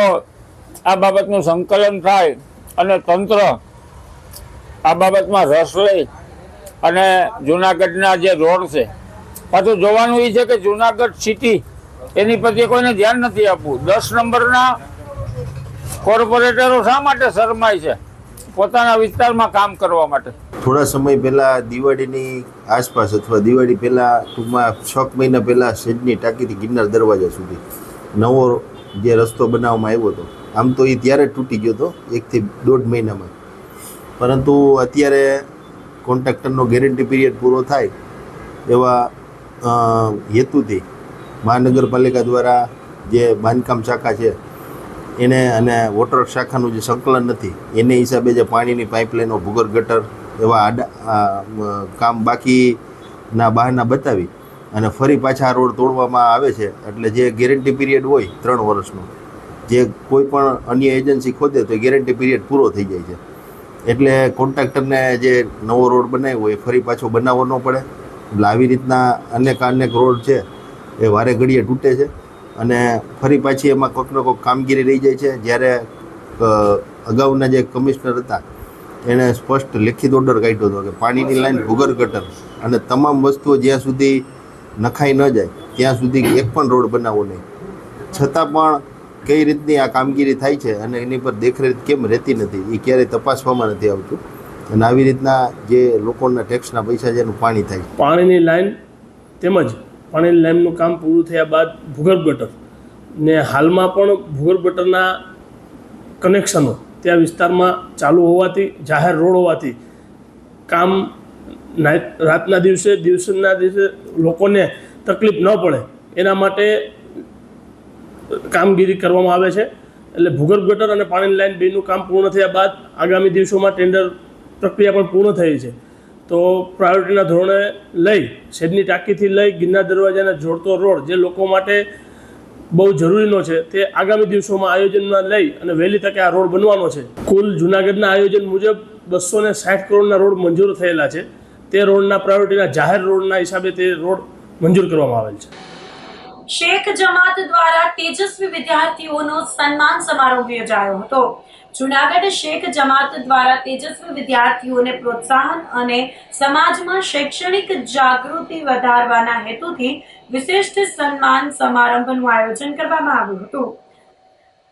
આ બાબતનું સંકલન થાય અને તંત્ર આ બાબતમાં રસ લઈ અને જૂનાગઢના જે રોડ છે, પાછું જોવાનું એ છે કે જૂનાગઢ સિટી એની પ્રત્યે કોઈને ધ્યાન નથી આપવું. 10 નંબરના કોર્પોરેટરો શા માટે શરમાય છે પોતાના વિસ્તારમાં કામ કરવા માટે? થોડા સમય પહેલાં દિવાળીની આસપાસ અથવા દિવાળી પહેલાં ટૂંકમાં 6 મહિના પહેલાં સેજની ટાંકીથી ગિરનાર દરવાજા સુધી નવો જે રસ્તો બનાવવામાં આવ્યો હતો. આમ તો એ ત્યારે જ તૂટી ગયો હતો 1 થી 1.5 મહિનામાં, પરંતુ અત્યારે કોન્ટ્રાક્ટરનો ગેરંટી પીરિયડ પૂરો થાય એવા હેતુથી મહાનગરપાલિકા દ્વારા જે બાંધકામ શાખા છે એને અને વોટર શાખાનું જે સંકલન નથી એને હિસાબે જે પાણીની પાઇપલાઇનો, ભૂગર્ભ ગટર એવા કામ બાકીના બહાના બતાવી અને ફરી પાછા રોડ તોડવામાં આવે છે. એટલે જે ગેરંટી પીરિયડ હોય 3 વર્ષનો, જે કોઈ પણ અન્ય એજન્સી ખોદે તો ગેરંટી પીરિયડ પૂરો થઈ જાય છે. એટલે કોન્ટ્રાક્ટરને જે નવો રોડ બનાવ્યો હોય ફરી પાછો બનાવવો ન પડે. એટલે આવી રીતના અનેક રોડ છે એ વારે ઘડીએ તૂટે છે અને ફરી પાછી એમાં કોઈકને કોઈક કામગીરી રહી જાય છે. જ્યારે અગાઉના જે કમિશનર હતા એણે સ્પષ્ટ લેખિત ઓર્ડર કાઢ્યો હતો કે પાણીની લાઈન, ભૂગર્ભ ગટર અને તમામ વસ્તુઓ જ્યાં સુધી નખાઈ ન જાય ત્યાં સુધી એક પણ રોડ બનાવવો નહીં. છતાં પણ કઈ રીતની આ કામગીરી થાય છે અને એની પર દેખરેખ કેમ રહેતી નથી એ ક્યારેય તપાસવામાં નથી આવતું. અને આવી રીતના જે લોકોના ટેક્સના પૈસા જેનું પાણી થાય. પાણીની લાઈન તેમજ પાણીની લાઈનનું કામ પૂરું થયા બાદ ભૂગર્ભ ગટર ને હાલમાં પણ ભૂગર્ભ ગટરના કનેક્શનો ત્યાં વિસ્તારમાં ચાલુ હોવાથી, જાહેર રોડ હોવાથી કામ રાતના દિવસના દિવસે લોકોને તકલીફ ન પડે એના માટે કામગીરી કરવામાં આવે છે. એટલે ભૂગર્ભ ગટર અને પાણીની લાઈન બેનું કામ પૂર્ણ થયા બાદ આગામી દિવસોમાં ટેન્ડર પ્રક્રિયા પણ પૂર્ણ થઈ છે. તો પ્રાયોરિટીના ધોરણે લઈ શેડની ટાંકીથી લઈ ગિરનાર દરવાજાને જોડતો રોડ જે લોકો માટે બહુ જરૂરીનો છે તે આગામી દિવસોમાં આયોજનમાં લઈ અને વહેલી તકે આ રોડ બનવાનો છે. કુલ જૂનાગઢના આયોજન મુજબ 260 કરોડના રોડ મંજૂર થયેલા છે. તે રોડના પ્રાયોરિટીના જાહેર રોડના હિસાબે તે રોડ મંજૂર કરવામાં આવેલ છે. શેખ જમાત દ્વારા તેજસ્વી વિદ્યાર્થીઓનો સન્માન સમારોહ યોજાયો હતો. જૂનાગઢ શેખ જમાત દ્વારા તેજસ્વી વિદ્યાર્થીઓને પ્રોત્સાહન અને સમાજમાં શૈક્ષણિક જાગૃતિ વધારવાના હેતુથી વિશિષ્ટ સન્માન સમારંભનું આયોજન કરવામાં આવ્યું હતું.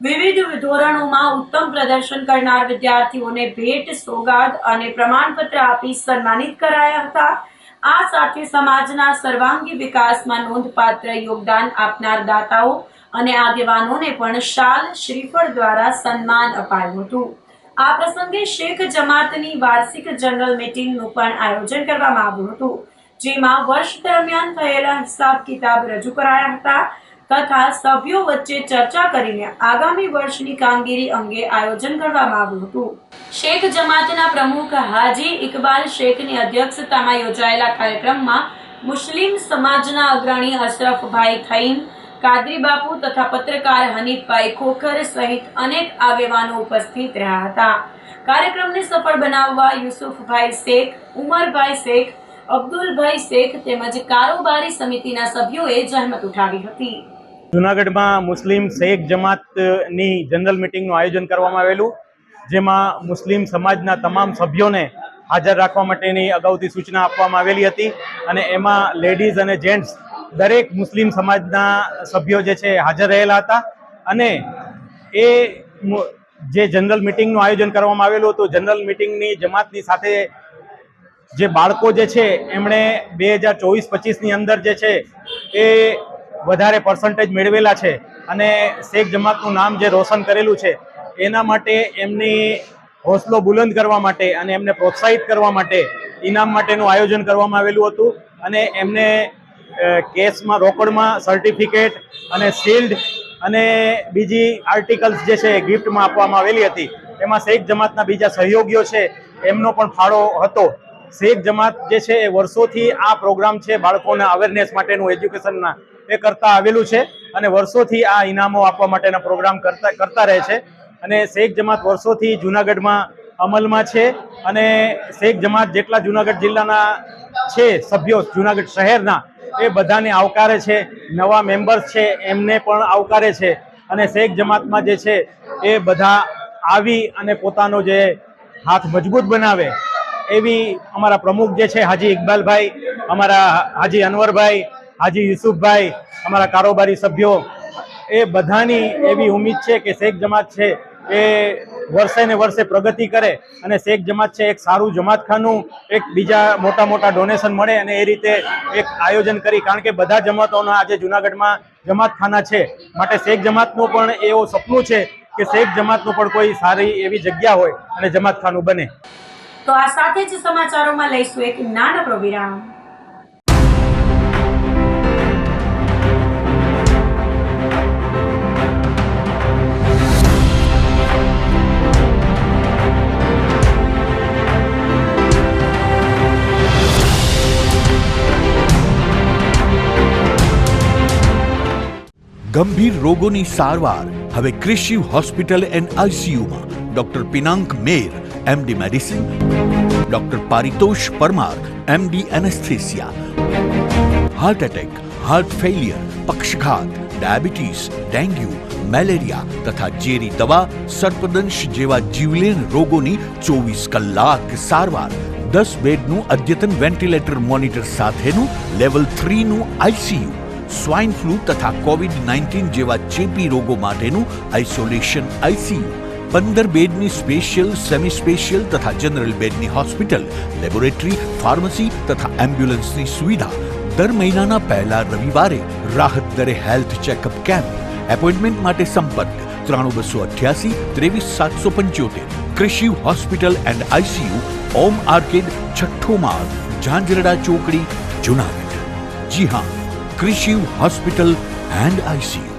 વિવિધ ધોરણોમાં ઉત્તમ પ્રદર્શન કરનાર વિદ્યાર્થીઓને ભેટ, સોગાદ અને પ્રમાણપત્ર આપી સન્માનિત કરાયા હતા. આ સાથે સમાજના સર્વાંગી વિકાસમાં નોંધપાત્ર યોગદાન આપનાર દાતાઓ અને આગેવાનોને પણ શાલ, શ્રીફળ દ્વારા સન્માન અપાયું હતું. આ પ્રસંગે શેખ જમાતની વાર્ષિક જનરલ મીટિંગનું પણ આયોજન કરવામાં આવ્યું હતું, જેમાં વર્ષ દરમિયાન થયેલા હિસાબ કિતાબ રજૂ કરાયા હતા તથા સભ્યો વચ્ચે ચર્ચા કરીને આગામી વર્ષની કામગીરી અંગે આયોજન કરવામાં આવ્યું હતું. શેખ જમાતના પ્રમુખ હાજી ઇકબાલ શેખની અધ્યક્ષતામાં યોજાયેલા કાર્યક્રમમાં મુસ્લિમ સમાજના અગ્રણી અશરફભાઈ થઈમ, કાદરી બાપુ તથા પત્રકાર હનીફભાઈ ખોખર સહિત અનેક આગેવાનો ઉપસ્થિત રહ્યા હતા. કાર્યક્રમને સફળ બનાવવા યુસુફભાઈ શેખ, ઉમરભાઈ શેખ, અબ્દુલભાઈ શેખ તેમજ કારોબારી સમિતિના સભ્યોએ જહેમત ઉઠાવી હતી. જૂનાગઢમાં મુસ્લિમ શેખ જમાતની જનરલ મિટિંગનું આયોજન કરવામાં આવેલું, જેમાં મુસ્લિમ સમાજના તમામ સભ્યોને હાજર રાખવા માટેની અગાઉથી સૂચના આપવામાં આવેલી હતી અને એમાં લેડીઝ અને જેન્ટ્સ દરેક મુસ્લિમ સમાજના સભ્યો જે છે હાજર રહેલા હતા. અને એ જે જનરલ મિટિંગનું આયોજન કરવામાં આવેલું હતું, જનરલ મિટિંગની જમાતની સાથે જે બાળકો જે છે એમણે 2024-25ની અંદર જે છે એ વધારે પર્સન્ટેજ મેળવેલા છે અને શેખ જમાતનું નામ જે રોશન કરેલું છે એના માટે એમની હોસલો બુલંદ કરવા માટે અને એમને પ્રોત્સાહિત કરવા માટે ઇનામ માટેનું આયોજન કરવામાં આવેલું હતું. અને એમને કેશમાં, રોકડમાં સર્ટિફિકેટ અને શિલ્ડ અને બીજી આર્ટિકલ્સ જે છે ગિફ્ટમાં આપવામાં આવેલી હતી. એમાં શેખ જમાતના બીજા સહયોગીઓ છે એમનો પણ ફાળો હતો. શેખ જમાત જે છે એ વર્ષોથી આ પ્રોગ્રામ છે બાળકોના અવેરનેસ માટેનું, એજ્યુકેશનના, એ કરતા આવેલું છે અને વર્ષોથી આ ઇનામો આપવા માટેના પ્રોગ્રામ કરતા રહે છે. અને શેખ જમાત વર્ષોથી જૂનાગઢમાં અમલમાં છે અને શેખ જમાત જેટલા જૂનાગઢ જિલ્લાના છે સભ્યો, જૂનાગઢ શહેરના, એ બધાને આવકારે છે. નવા મેમ્બર્સ છે એમને પણ આવકારે છે અને શેખ જમાતમાં જે છે એ બધા આવી અને પોતાનો જે હાથ મજબૂત બનાવે એવી અમારા પ્રમુખ જે છે હાજી ઇકબાલભાઈ, અમારા હાજી અનવરભાઈ, હાજી યુસુફભાઈ, અમારા કારોબારી સભ્યો, એ બધાની એવી ઉમ્મીદ છે કે શેખ જમાત છે એ વર્ષે ને વર્ષે પ્રગતિ કરે અને શેખ જમાત છે એક સારું જમાતખાનું, એક બીજા મોટા ડોનેશન મળે અને એ રીતે એક આયોજન કરી, કારણ કે બધા જમાતોના આજે જૂનાગઢમાં જમાતખાના છે, માટે શેખ જમાતનું પણ એવું સપનું છે કે શેખ જમાતનું પણ કોઈ સારી એવી જગ્યા હોય અને જમાતખાનું બને. તો આ સાથે જ સમાચારોમાં લઈશું એક નાનકડો વિરામ. ગંભીર રોગોની સારવાર હવે ક્રિશિવ હોસ્પિટલ એન્ડ આઈસીયુમાં doctor Pinank Mer MD medicine, doctor Paritosh Parmar MD anaesthesia, heart attack, heart failure, પક્ષઘાત, ડાયાબિટીસ, ડેન્ગ્યુ, મેલેરિયા તથા ઝેરી દવા, સર્પદંશ જેવા જીવલેણ રોગોની 24 કલાક સારવાર, 10 બેડનું અદ્યતન વેન્ટિલેટર મોનિટર સાથેનું લેવલ 3નું આઈસીયુ, સ્વાઇન ફ્લૂ તથા કોવિડ-19 જેવા ચેપી રોગો માટેનું આઇસોલેશન આઈસીયુ, 15 બેડની સ્પેશિયલ, સેમી સ્પેશિયલ તથા જનરલ બેડની હોસ્પિટલ, લેબોરેટરી, ફાર્મસી તથા એમ્બ્યુલન્સની સુવિધા, દર મહિનાના પહેલા રવિવારે રાહત દરે હેલ્થ ચેકઅપ કેમ્પ. એપોઇન્ટમેન્ટ માટે સંપર્ક 9288 23775. Krishiv hospital and ICU, Om arcade, છઠ્ઠો માળ, ઝાંઝરડા ચોકડી, જુનાગઢ. જી હા, ક્રિશિવ હોસ્પિટલ એન્ડ આઈસીયુ.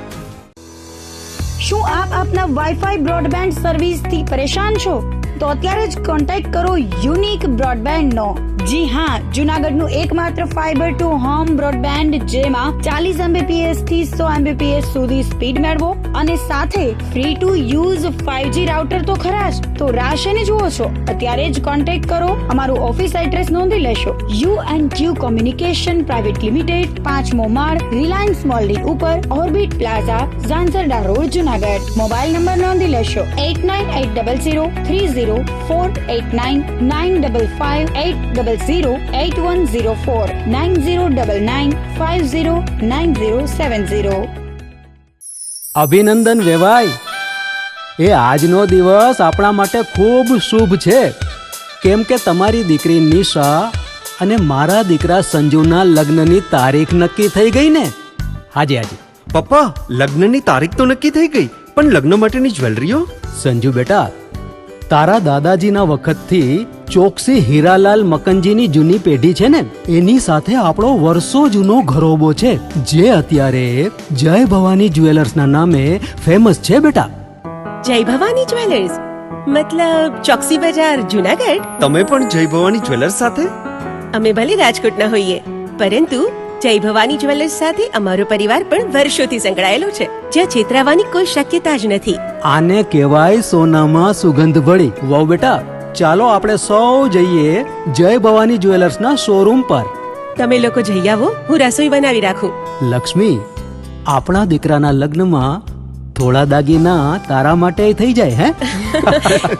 શું આપ આપના વાઈફાઈ બ્રોડબેન્ડ સર્વિસથી પરેશાન છો? તો અત્યારે જ કોન્ટેક્ટ કરો યુનિક બ્રોડબેન્ડનો. જી હા, જુનાગઢનું એકમાત્ર ફાઈબર ટુ હોમ બ્રોડબેન્ડ જેમાં 40 Mbps થી 100 Mbps સુધી સ્પીડ મેળવો અને સાથે free to use 5G router તો ખરા જ. તો રાહ શેની જુઓ છો? અત્યારે જ કોન્ટેક્ટ કરો. અમારું ઓફિસ એડ્રેસ નોંધી લેશો. U&Q કોમ્યુનિકેશન પ્રાઇવેટ લિમિટેડ, 5મો માળ, રિલાયન્સ મોલની ઉપર, orbit plaza, Zanzarda road, Junagadh. Mobile number નોંધી લેશો 89803048995580808104 9099509070. અભિનંદન વેવાય. એ આજનો દિવસ આપણા માટે ખૂબ શુભ છે, કેમ કે તમારી દીકરી નિશા અને મારા દીકરા સંજુના લગ્નની તારીખ નક્કી થઈ ગઈ ને. હાજી હાજી પપ્પા, લગ્નની તારીખ તો નક્કી થઈ ગઈ, પણ લગ્ન માટેની જ્વેલરીઓ? સંજુ બેટા, તારા દાદાજીના વખતથી ચોકસી હીરાલાલ મકનજીની જૂની પેઢી છે ને, એની સાથે આપણો વર્ષો જૂનો ઘરોબો છે, જે અત્યારે જય ભવાની જ્વેલર્સના નામે ફેમસ છે બેટા. જય ભવાની જ્વેલર્સ મતલબ ચોકસી બજાર, જુનાગઢ? તમે પણ જય ભવાની જ્વેલર્સ સાથે? અમે ભલે રાજકોટના હોઈએ, પરંતુ જય ભવાની જ્વેલર્સ સાથે અમારો પરિવાર પણ વર્ષોથી સંકળાયેલો છે, જ્યાં છેતરાવાની કોઈ શક્યતા જ નથી. આને કહેવાય સોનામાં સુગંધ ભળી. વાવ બેટા, ચાલો આપણે સૌ જઈએ જય ભવાની જ્વેલર્સના શોરૂમ પર. તમે લોકો જઈ આવો, હું રસોઈ બનાવી રાખું. લક્ષ્મી, આપણા દીકરાના લગ્નમાં થોડા દાગીના તારા માટે થઈ જાય હે?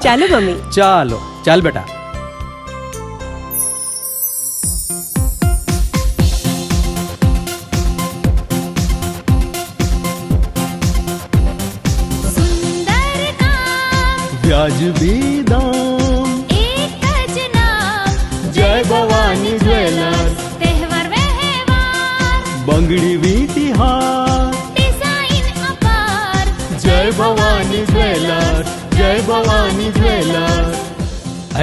ચાલો મમ્મી. ચાલો ચાલ બેટા. વ્યાજબી દામ, એક જ નામ, જય ભવાની જ્વેલર્સ. તહેવાર વ્યવહાર, બંગડી વીટી હાર, ડિઝાઇન અપાર, જય ભવાની જ્વેલર્સ, જય ભવાની જ્વેલર્સ.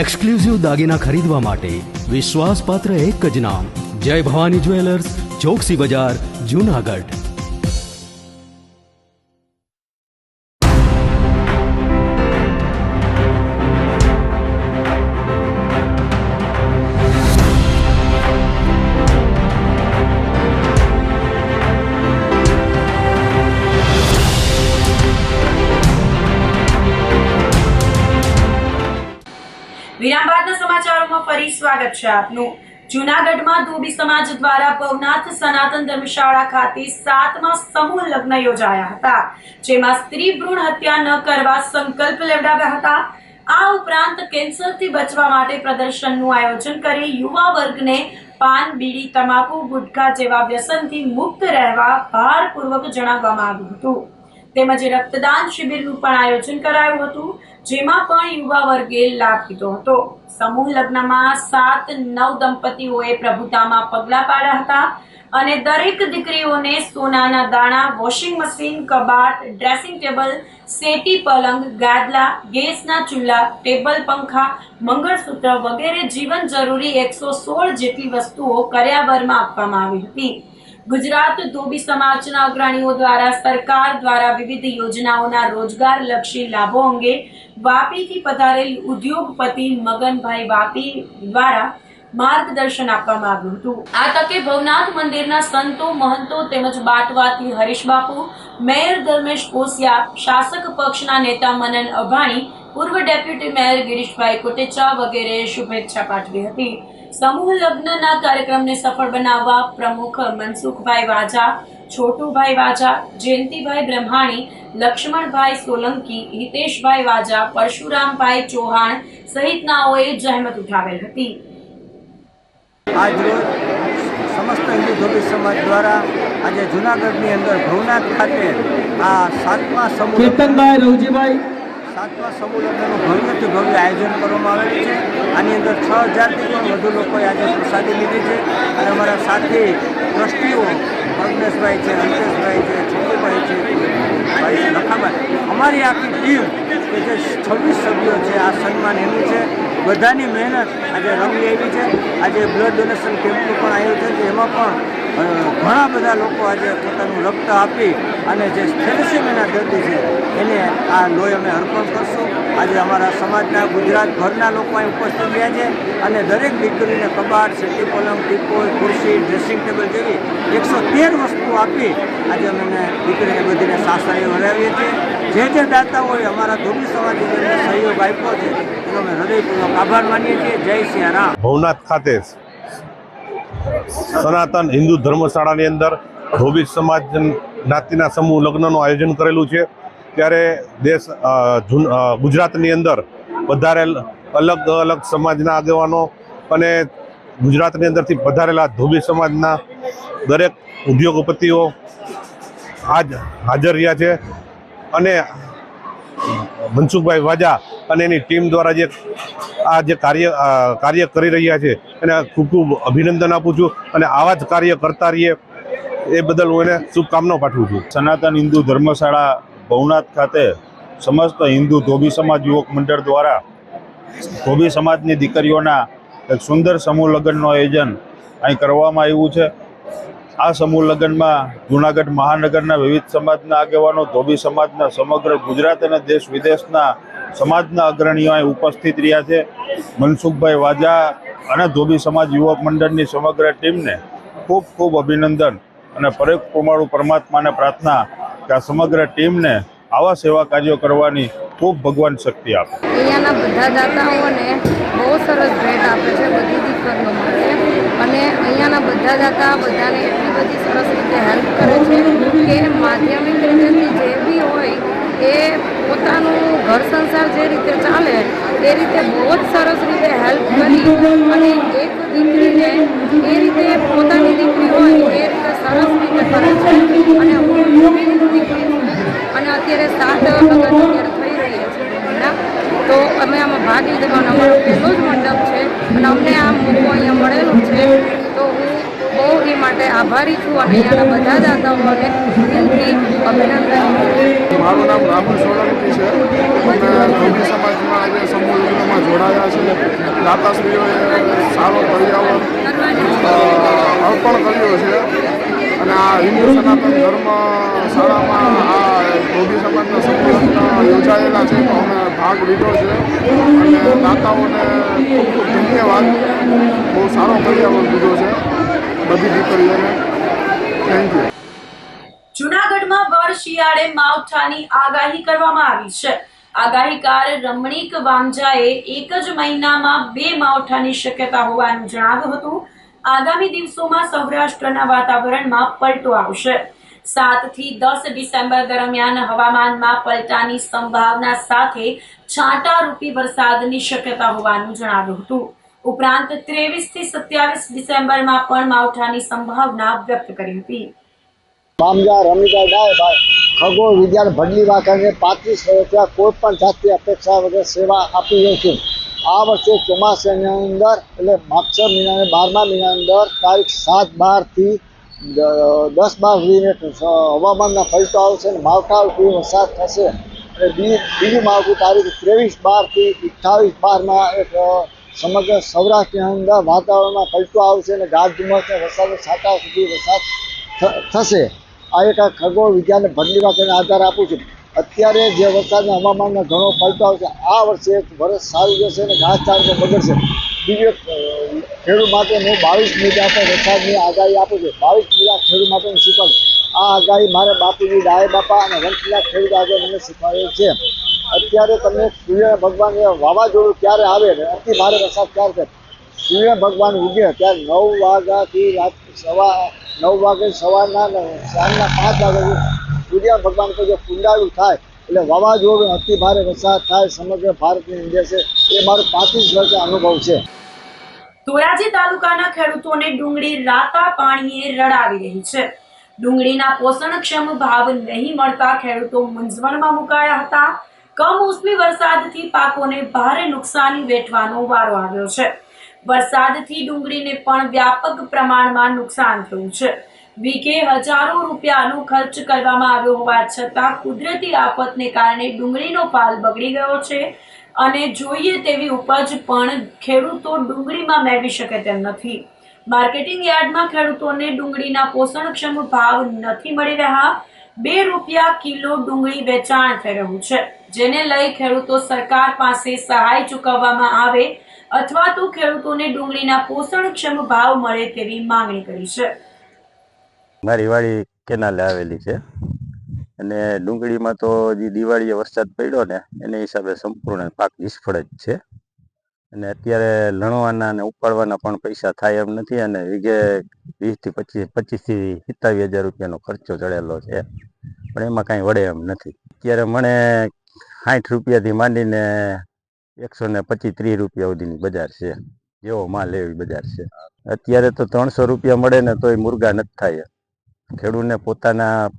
એક્સક્લુઝિવ દાગીના ખરીદવા માટે વિશ્વાસપાત્ર એક જ નામ, જય ભવાની જ્વેલર્સ, ચોકસી બજાર, જુનાગઢ. વિરામ બાદના સમાચારોમાં ફરી સ્વાગત છે આપનું. જૂનાગઢમાં ધોબી સમાજ દ્વારા ભવનાથ સનાતન ધર્મશાળા ખાતે 7મા સમૂહ લગ્ન યોજાયા હતા, જેમાં સ્ત્રી ભ્રૂણ હત્યા ન કરવા સંકલ્પ લેવડાવ્યા હતા. આ ઉપરાંત કેન્સરથી બચવા માટે પ્રદર્શનનું આયોજન કરી યુવા વર્ગને પાન, બીડી, તમાકુ, ગુટખા જેવા વ્યસનથી મુક્ત રહેવા ભારપૂર્વક જણાવવામાં આવ્યું હતું. તેમજ રક્તદાન શિબિરનું પણ આયોજન કરાયું હતું, જેમાં પણ યુવા વર્ગે લાભ લીધો હતો. સમૂહ લગ્નમાં 7 નવદંપતીઓએ પ્રભુતામાં પગલાં પાડ્યા હતા અને દરેક દીકરીઓને સોનાના દાણા, વોશિંગ મશીન, કબાટ, ડ્રેસિંગ ટેબલ, સેટી, પલંગ, ગાદલા, ગેસના ચૂલા, ટેબલ, પંખા, મંગળસૂત્ર વગેરે જીવન જરૂરી 116 જેટલી વસ્તુઓ કર્યાવરમાં આપવામાં આવી હતી. ગુજરાત ધોબી સમાજના અગ્રણીઓ દ્વારા સરકાર દ્વારા વિવિધ યોજનાઓના રોજગારલક્ષી લાભો અંગે વાપીથી પધારેલ ઉદ્યોગપતિ મગનભાઈ વાપી દ્વારા માર્ગદર્શન આપવામાં આવ્યું હતું. આ તકે ભવનાથ મંદિરના સંતો, મહંતો તેમજ બાટવાથી હરીશ બાપુ, મેયર ધર્મેશ કોસિયા, શાસક પક્ષના નેતા મનન અભાણી, પૂર્વ ડેપ્યુટી મેયર ગિરીશભાઈ કોટેચા વગેરે શુભેચ્છા પાઠવી હતી. સમૂહ લગ્નના કાર્યક્રમને સફળ બનાવવા પ્રમુખ મનસુખભાઈ વાજા, છોટુભાઈ વાજા, જયંતિભાઈ બ્રહ્માણી, લક્ષ્મણભાઈ સોલંકી, હિતેશભાઈ વાજા, પરશુરામભાઈ ચૌહાણ સહિતનાઓએ જહેમત ઉઠાવેલ હતી. આજરોજ સમસ્ત હિન્દુ ધોબી સમાજ દ્વારા આજે જૂનાગઢની અંદર ભવનાથ ખાતે આ સાતમા સમૂહ લગ્નનું ભવ્યથી ભવ્ય આયોજન કરવામાં આવેલું છે. આની અંદર 6000થી પણ વધુ લોકોએ આજે પ્રસાદી લીધી છે અને અમારા સાથી ટ્રસ્ટીઓ અગ્નેશભાઈ છે, અંતેશભાઈ છે, છોટુભાઈ છે, ભાઈ લખાભાઈ, અમારી આખી ટીમ કે જે 26 સભ્યો છે, આ સન્માન એનું છે. બધાની મહેનત આજે રંગી આવી છે. આજે બ્લડ ડોનેશન કેમ્પનું પણ આયોજન છે. એમાં પણ ઘણા બધા લોકો આજે પોતાનું રક્ત આપી અને જે થેલેસેમિયાના દર્દી છે એને આ લોહી અમે અર્પણ કરશું. આજે અમારા સમાજના ગુજરાતભરના લોકો અહીં ઉપસ્થિત રહ્યા છે અને દરેક દીકરીને કબાટ, સેટી પલંગ, ટીપોય, ખુરશી, ડ્રેસિંગ ટેબલ જેવી 113 વસ્તુ આપી આજે અમે દીકરીને બધીને સાસરે વરાવીએ છીએ. જે દાતાઓએ અમારા ધોબી સમાજે જેમને સહયોગ આપ્યો છે એનો અમે હૃદયપૂર્વક આભાર માનીએ છીએ. જય સિયારામ. ભવનાથ ખાતે સનાતન હિન્દુ ધર્મશાળાની અંદર ધોબી સમાજ જ્ઞાતિના સમૂહ લગ્નનું આયોજન કરેલું છે. ત્યારે ગુજરાતની અંદર પધારેલ અલગ અલગ સમાજના આગેવાનો અને ગુજરાતની અંદરથી પધારેલા ધોબી સમાજના દરેક ઉદ્યોગપતિઓ આજ હાજર રહ્યા છે અને મનસુખભાઈ વાજા અને એની ટીમ દ્વારા જે કાર્ય કરી રહ્યા છે એને ખૂબ ખૂબ અભિનંદન આપું છું અને આવા જ કાર્ય કરતા રહીએ એ બદલ હું એને શુભકામનાઓ પાઠવું છું. સનાતન હિન્દુ ધર્મશાળા ભવનાથ ખાતે સમસ્ત હિન્દુ ધોબી સમાજ યુવક મંડળ દ્વારા ધોબી સમાજની દીકરીઓના એક સુંદર સમૂહ લગ્નનું આયોજન અહીં કરવામાં આવ્યું છે. આ સમૂહ લગ્નમાં જૂનાગઢ મહાનગરના વિવિધ સમાજના આગેવાનો, ધોબી સમાજના સમગ્ર ગુજરાત અને દેશ વિદેશના સમાજના અગ્રણીઓ અહીં ઉપસ્થિત રહ્યા છે. મનસુખભાઈ વાજા અને ધોબી સમાજ યુવક મંડળની સમગ્ર ટીમને ખૂબ ખૂબ અભિનંદન અને પરોક્ષ પરમાત્માને પ્રાર્થના કે આ સમગ્ર ટીમને આવા સેવા કાર્યો કરવાની ખૂબ ભગવાન શક્તિ આપે. અહીંયાના બધા દાતાઓને બહુ સરસ ભેટ આપે છે બધી દીકરીઓ માટે અને અહીંયાના બધા દાતા બધાને એટલી બધી સરસ રીતે હેલ્પ કરે છે કે માધ્યમિક રીતેથી જે બી હોય એ પોતાનું ઘર સંસાર જે રીતે ચાલે એ રીતે બહુ જ સરસ રીતે હેલ્પ કરી અને એક દીકરીને એ રીતે પોતાની દીકરી હોય એ રીતે સરસ રીતે કરે છે. અને હું દીકરી અને અત્યારે 7 લગ્ન અત્યારે થઈ રહ્યા છે તો અમે આમાં ભાગ લીધો અને અમારો પહેલો જ મંડપ છે અને અમને આ મોકો અહીંયા મળેલો છે તો હું બહુ એ માટે આભારી છું અને અહીંયાના બધા દાતાઓને દિલથી અભિનંદન. મારું નામ રાહુલ સોલંકી છે અને ધોબી સમાજમાં આજે સમૂહ લગ્નમાં જોડાયા છે. દાતાશ્રીઓએ સારો પર્યાવરણ અર્પણ કર્યો છે અને આ હિન્દુ સનાતન ધર્મ શાળામાં આ ધોબી સમાજના સમૂહ લગ્ન યોજાયેલા છે તો અમે ભાગ લીધો છે અને દાતાઓને ખૂબ ખૂબ ધન્યવાદ. બહુ સારો પર્યાવરણ લીધો છે બધી દીકરીઓને. Thank you. જૂનાગઢમાં ભર શિયાળે માવઠાની આગાહી કરવામાં આવી છે. આગાહીકાર રમણીક વાંજાએ એક જ મહિનામાં 2 માવઠાની શક્યતા હોવાનું જણાવ્યું હતું. આગામી દિવસોમાં સૌરાષ્ટ્રના વાતાવરણમાં પલટો આવશે. 7 થી 10 ડિસેમ્બર દરમિયાન હવામાનમાં પલટાની સંભાવના સાથે છાંટારૂપી વરસાદની શક્યતા હોવાનું જણાવ્યું હતું. ઉપરાંત 23 થી 27 ડિસેમ્બરમાં પણ માવઠાની સંભાવના વ્યક્ત કરી હતી. મામજા રમીભાઈ ડાયભાઈ ખગોળ વિજ્ઞાન ભડલી વાંકાને 35 વર્ષથી કોઈ પણ જાતની અપેક્ષા વગર સેવા આપી રહી છું. આ વર્ષે ચોમાસાની અંદર એટલે માગસર મહિનાને 12મા મહિનાની અંદર તારીખ 7-12 થી 10-12 સુધીને હવામાનના પલટો આવશે અને માવઠારૂપી વરસાદ થશે અને બીજું માવઠું તારીખ 23-12 થી 28-12માં એક સમગ્ર સૌરાષ્ટ્રની અંદર વાતાવરણમાં પલટો આવશે અને ગાજધુમ્મસ અને વરસાદના છાંટા સુધી વરસાદ થશે. આ એક ખગોળ વિજ્ઞાન ભડલી વાંકાને આધાર આપું છું. અત્યારે જે વરસાદના હવામાનનો ઘણો પલટો આવશે આ વર્ષે વરસ સારું જશે અને ઘાસચાર પણ બગડશે બીજો ખેડૂત માટે હું 22 મિનિટ આપણે વરસાદની આગાહી આપું છું. 22 મિનિટ ખેડૂત માટેની શીખવાડી આ આગાહી મારે બાપુજી ડાય બાપા અને વંશીલા ખેડૂત આગળ મને શીખવાડેલ છે. અત્યારે તમને સૂર્ય ભગવાન વાવાઝોડું ક્યારે આવે ને અતિ ભારે વરસાદ ક્યારે થાય, સૂર્ય ભગવાન ઉગે ત્યારે 9 વાગ્યાથી સવારના 5 વાગ્યા સૂર્ય ભગવાન પર જો કુંડાળું થાય એટલે વાવાઝોડું અતિ ભારે વરસાદ થાય સમગ્ર ભારતની અંદર છે. એ મારો 35 વર્ષનો અનુભવ છે. ધોરાજી તાલુકાના ખેડૂતોને ડુંગળી રાતા પાણીએ રડાવી રહી છે. ડુંગળીના પોષણક્ષમ ભાવ નહીં મળતા ખેડૂતો મૂંઝવણમાં મુકાયા હતા. કમોસમી વરસાદથી પાકોને ભારે નુકસાની વેઠવાનો વારો આવ્યો છે. વરસાદથી ડુંગળીને પણ વ્યાપક પ્રમાણમાં નુકસાન થયું છે. વીઘે હજારો રૂપિયાનો ખર્ચ કરવામાં આવ્યો હોવા છતાં કુદરતી આફતને કારણે ડુંગળીનો પાલ બગડી ગયો છે અને જોઈએ તેવી ઉપજ પણ ખેડૂતો ડુંગળીમાં મેળવી શકે તેમ નથી. માર્કેટિંગ યાર્ડમાં ખેડૂતોને ડુંગળીના પોષણક્ષમ ભાવ નથી મળી રહ્યા. 2 રૂપિયા કિલો ડુંગળી વેચાણ થઈ રહ્યું છે, જેને લઈ ખેડૂતો સરકાર પાસે સહાય ચૂકવવામાં આવે અથવા તો ખેડૂતોને ડુંગળીના પોષણક્ષમ ભાવ મળે તેવી માંગણી કરી છે. મારી વાડી કેનાલે આવેલી છે અને ડુંગળીમાં તો જે દિવાળીએ વરસાદ પડ્યો ને એને હિસાબે સંપૂર્ણ પાક નિષ્ફળ જ છે અને અત્યારે લણવાના અને ઉપાડવાના પણ પૈસા થાય એમ નથી અને વીઘે 25 થી 27,000 રૂપિયાનો ખર્ચો ચડેલો છે પણ એમાં કાંઈ વળે એમ નથી. અત્યારે મને 60 રૂપિયાથી માંડીને 125-30 રૂપિયા સુધીની બજાર છે. જેવો માલ એવી બજાર છે. અત્યારે તો 300 રૂપિયા મળે ને તોય મુર્ગા નથી થાય. ખેડૂતને પોતાના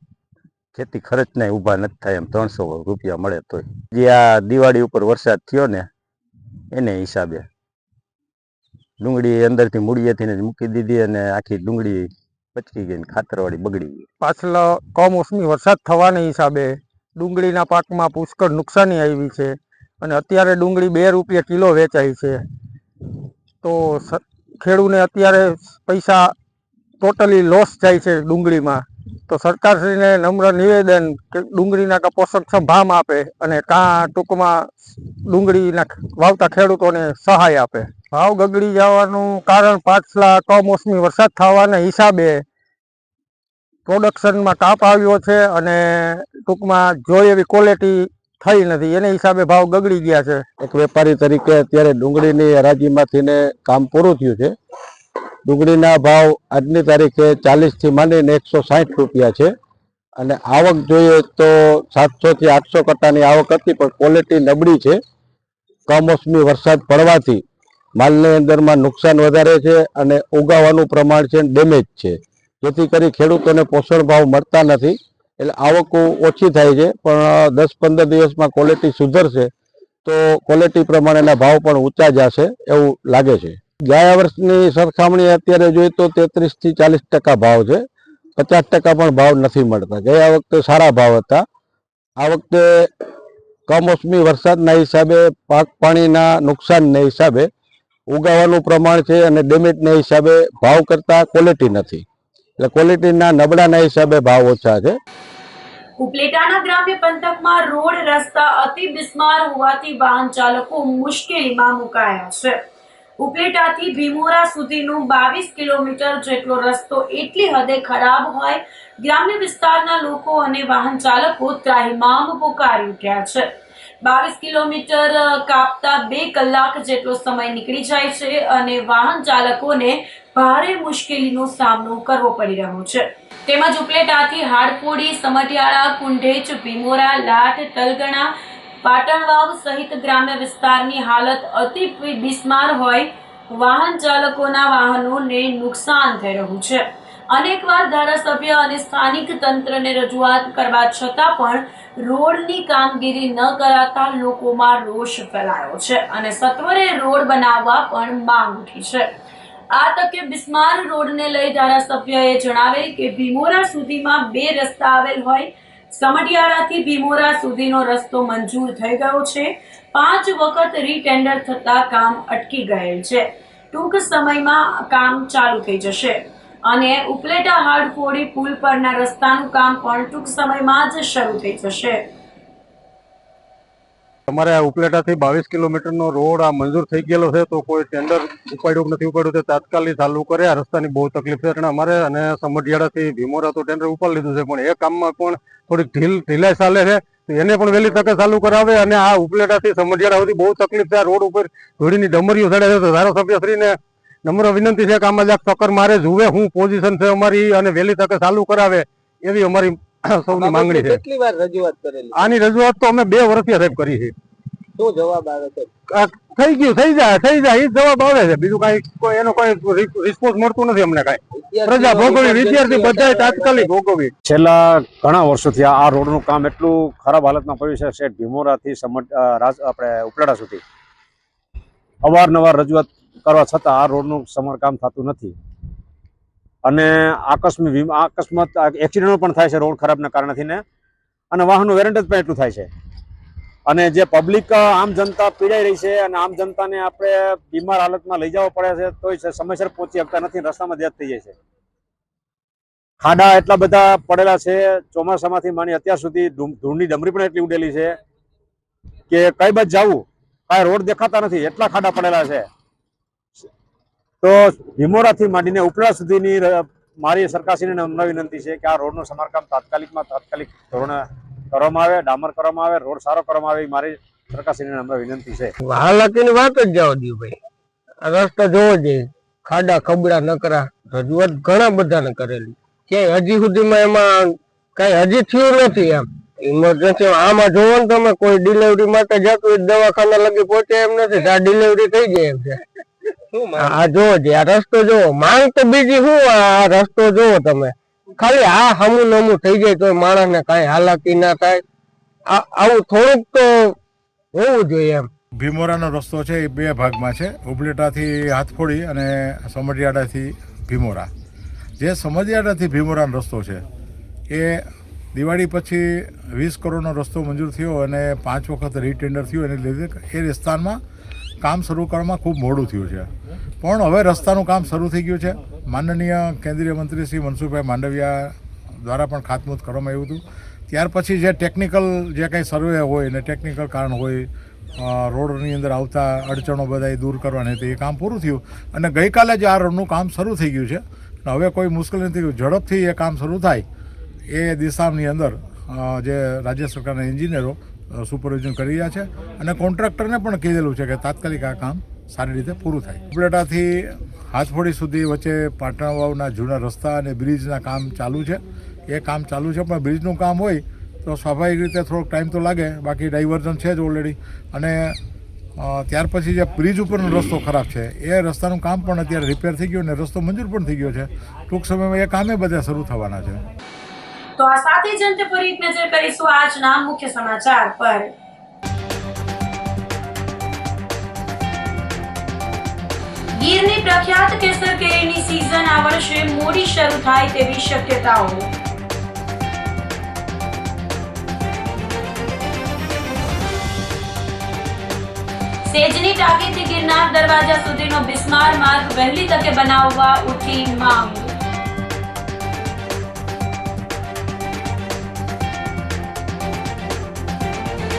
ખેતી ખર્ચના ઊભા નથી થાય એમ 300 રૂપિયા મળે તોય. જે આ દિવાળી ઉપર વરસાદ થયો ને એને હિસાબે ડુંગળી અંદરથી મૂળિયેથી જ મૂકી દીધી અને આખી ડુંગળી પચકી ગઈ ને ખાતરવાળી બગડી ગઈ. પાછલા કમોસમી વરસાદ થવાના હિસાબે ડુંગળીના પાકમાં પુષ્કળ નુકસાની આવી છે અને અત્યારે ડુંગળી 2 રૂપિયા કિલો વેચાય છે. તો ખેડૂને અત્યારે પૈસા ટોટલી લોસ જાય છે ડુંગળીમાં. તો સરકારશ્રીને નમ્ર નિવેદન કે ડુંગળીના પોષણક્ષમ ભાવ આપે અને કાં ટૂંકમાં ડુંગળીના વાવતા ખેડૂતોને સહાય આપે. ભાવ ગગડી જવાનું કારણ પાછલા કમોસમી વરસાદ થવાના હિસાબે પ્રોડક્શનમાં કાપ આવ્યો છે અને ટૂંકમાં જોઈએ એવી ક્વોલિટી થઈ નથી, એને હિસાબે ભાવ ગગડી ગયા છે. એક વેપારી તરીકે અત્યારે ડુંગળીની હરાજીમાંથી કામ પૂરું થયું છે. ડુંગળીના ભાવ આજની તારીખે 40 થી માંડીને 160 રૂપિયા છે અને આવક જોઈએ તો 700 થી 800 કટ્ટાની આવક હતી પણ ક્વોલિટી નબળી છે. કમોસમી વરસાદ પડવાથી માલની અંદરમાં નુકસાન વધારે છે અને ઉગાવાનું પ્રમાણ છે ડેમેજ છે, જેથી કરી ખેડૂતોને પોષણ ભાવ મળતા નથી એટલે આવકો ઓછી થાય છે. પણ 10-15 દિવસમાં ક્વોલિટી સુધરશે તો ક્વોલિટી પ્રમાણેના ભાવ પણ ઊંચા જશે એવું લાગે છે. ગયા વર્ષની સરખામણી અત્યારે જોઈએ તો 33 થી 40% ભાવ છે, 50% પણ ભાવ નથી મળતા. ગયા વખતે સારા ભાવ હતા. આ વખતે કમોસમી વરસાદના હિસાબે પાક પાણીના નુકસાનના હિસાબે ઉગાવાનું પ્રમાણ છે અને ડેમેજના હિસાબે ભાવ કરતાં ક્વોલિટી નથી એટલે ક્વોલિટીના નબળાના હિસાબે ભાવ ઓછા છે. ઉપલેટાના ગ્રામ્ય પંથકમાં રોડ રસ્તા અતિ બિસ્માર હોવાથી વાહન ચાલકો મુશ્કેલીમાં મુકાયા છે. ઉપલેટાથી ભીમોરા સુધીનો 22 કિલોમીટર જેટલો રસ્તો એટલી હદે ખરાબ હોય ગ્રામ્ય વિસ્તારના લોકો અને વાહન ચાલકો ત્રાહિમામ પોકારી ઉઠ્યા છે. 22 કિલોમીટર કાપતા 2 કલાક જેટલો સમય નીકળી જાય છે અને વાહન ચાલકોને ભારે મુશ્કેલીનો સામનો કરવો પડી રહ્યો છે. તેમજ ઉપલેટાથી હાડફોડી, સમઢિયાળા, કુંઢેચ, ભીમોરા, લાઠ, તલગણા, પાટણવાવ સહિત ગ્રામ્ય વિસ્તારની હાલત અતિ બિસ્માર હોય વાહન ચાલકોના વાહનોને નુકસાન થઈ રહ્યું છે. અનેકવાર ધારાસભ્ય અને સ્થાનિક તંત્રને રજૂઆત કરવા છતાં પણ રોડની કામગીરી ન કરાતા લોકોમાં રોષ ફેલાયો છે અને સત્વરે રોડ બનાવવા પણ માંગ ઉઠી છે. આ તકે બિસ્માર રોડને લઈ ધારાસભ્યએ જણાવેલ કે ભીમોરા સુધીમાં 2 રસ્તા આવેલ હોય સમઢિયાળાથી ભીમોરા સુધીનો રસ્તો મંજૂર થઈ ગયો છે. 5 વખત રીટેન્ડર થતા કામ અટકી ગયેલ છે. ટૂંક સમયમાં કામ ચાલુ થઈ જશે અને ઉપલેટા હાડફોડી પુલ પરના રસ્તાનું કામ પણ ટૂંક સમયમાં જ શરૂ થઈ જશે. અમારે આ ઉપલેટાથી 22 કિલોમીટરનો રોડ આ મંજૂર થઈ ગયેલો છે, તો કોઈ ટેન્ડર ઉપાડ્યું નથી ઉપાડ્યું, તે તાત્કાલિક ચાલુ કરે. આ રસ્તાની બહુ તકલીફ છે અને અમારે અને સમઢિયાળાથી ભીમોરા તો ટેન્ડર ઉપાડી લીધું છે, પણ એ કામમાં પણ થોડીક ઢીલાઈ ચાલે છે, તો એને પણ વહેલી તકે ચાલુ કરાવે. અને આ ઉપલેટાથી સમઢિયાળા સુધી બહુ તકલીફ છે. આ રોડ ઉપર ધૂળીની ડમરીઓ ચડે છે, તો ધારાસભ્યશ્રીને નમ્ર વિનંતી છે કે આમાં જરાક ચક્કર મારે, જુએ શું પોઝિશન છે અમારી અને વહેલી તકે ચાલુ કરાવે, એવી અમારી સૌની માંગણી છે. કેટલી વાર રજૂઆત કરેલી? આની રજૂઆત તો અમે 2 વર્ષથી સાહેબ કરી છે. શું જવાબ આવે છે? થઈ ગયું, થઈ જાય એ જવાબ આવે છે. બીજું કઈ એનો કોઈ રિસ્પોન્સ મળતું નથી અમને. કઈ પ્રજા ભોગવી, વિદ્યાર્થી બધા તાત્કાલિક ભોગવી. છેલ્લા ઘણા વર્ષોથી આ રોડનું કામ એટલું ખરાબ હાલતમાં પડ્યું છે, શેઠ ભીમોરાથી આપણે ઉપલેટા સુધી અવારનવાર રજૂઆત કરવા છતાં આ રોડનું સમારકામ થતું નથી. અને અકસ્માત એક્સિડન્ટો પણ થાય છે રોડ ખરાબના કારણથી ને, અને વાહનનું વેરંટેજ પણ એટલું થાય છે. અને જે પબ્લિક આમ જનતા પીડાઈ રહી છે અને આમ જનતાને આપણે બીમાર હાલતમાં લઈ જવા પડે છે, તોય સમયસર પહોંચી શકતા નથી, રસ્તામાં ડેથ થઈ જાય છે. ખાડા એટલા બધા પડેલા છે, ચોમાસામાંથી માંડી અત્યાર સુધી ધૂળની ડમરી પણ એટલી ઉડેલી છે કે કઈ બાજુ જવું કાંઈ રોડ દેખાતા નથી, એટલા ખાડા પડેલા છે. તો ભીમોરાથી માંડીને ઉપલેટા સુધીની મારી સરકારશ્રીને નમ્ર વિનંતી છે કે આ રોડનું સમારકામ તાત્કાલિક ધોરણે કરવામાં આવે, ડામર કરવામાં આવે, રોડ સારો કરવામાં આવે, મારી સરકારશ્રીને નમ્ર વિનંતી છે. હાલાકીની વાત જ જવા દો ભાઈ. આ રસ્તા જોવો જોઈએ, ખાડા ખબડા નકરા, રજૂઆત ઘણા બધાને કરેલી કે હજી સુધીમાં એમાં કઈ હજી થયું નથી. એમ ઇમરજન્સી આમાં જોવો ને તમે, કોઈ ડિલિવરી માટે જતું દવાખાના લગી પહોંચે એમ નથી, આ ડિલિવરી થઈ જાય એમ છે. આ જોવો જોઈએ, આ રસ્તો જોવો. માંગ તો બીજી શું, આ રસ્તો જોવો તમે, ખાલી આ હમું નમું થઈ જાય તો માણસ ને કઈ હાલાકી ના થાય. આવું થોડુંક તો હોવું જોઈએ એમ. ભીમોરાનો રસ્તો છે એ 2 ભાગમાં છે, ઉપલેટાથી હાથફોડી અને સમઢિયાળાથી ભીમોરા. જે સમઢિયાળાથી ભીમોરાનો રસ્તો છે એ દિવાળી પછી 20 કરોડનો રસ્તો મંજૂર થયો અને 5 વખત રીટેન્ડર થયું, એને લીધે એ વિસ્તારમાં કામ શરૂ કરવામાં ખૂબ મોડું થયું છે. પણ હવે રસ્તાનું કામ શરૂ થઈ ગયું છે. માનનીય કેન્દ્રીય મંત્રી શ્રી મનસુખભાઈ માંડવિયા દ્વારા પણ ખાતમુહૂર્ત કરવામાં આવ્યું હતું. ત્યાર પછી જે ટેકનિકલ જે કંઈ સર્વે હોય ને ટેકનિકલ કારણ હોય, રોડની અંદર આવતા અડચણો બધા દૂર કરવાની હતી, એ કામ પૂરું થયું અને ગઈકાલે જ આ રોડનું કામ શરૂ થઈ ગયું છે. હવે કોઈ મુશ્કેલી નથી, ઝડપથી એ કામ શરૂ થાય એ દિશાની અંદર જે રાજ્ય સરકારના એન્જિનિયરો સુપરવિઝન કરી રહ્યા છે અને કોન્ટ્રાક્ટરને પણ કીધેલું છે કે તાત્કાલિક આ કામ સારી રીતે પૂરું થાય. ઉપલેટાથી હાથફોડી સુધી વચ્ચે પાટણ વાવના જૂના રસ્તા અને બ્રિજના કામ ચાલુ છે. એ કામ ચાલુ છે, પણ બ્રિજનું કામ હોય તો સ્વાભાવિક રીતે થોડોક ટાઈમ તો લાગે. બાકી ડાયવર્ઝન છે જ ઓલરેડી. અને ત્યાર પછી જે બ્રિજ ઉપરનો રસ્તો ખરાબ છે એ રસ્તાનું કામ પણ અત્યારે રિપેર થઈ ગયું અને રસ્તો મંજૂર પણ થઈ ગયો છે. ટૂંક સમયમાં એ કામે બધા શરૂ થવાના છે. તો આ સાથે જ અંતે ફરી એક નજર કરીશું આજના મુખ્ય સમાચાર પર. ગીરની પ્રખ્યાત કેસર કેરીની સીઝન આ વર્ષે મોડી શરૂ થાય તેવી શક્યતાઓ. સેજની ટાંકીથી ગિરનાર દરવાજા સુધીનો બિસ્માર માર્ગ વહેલી તકે બનાવવા ઉઠી માંગ.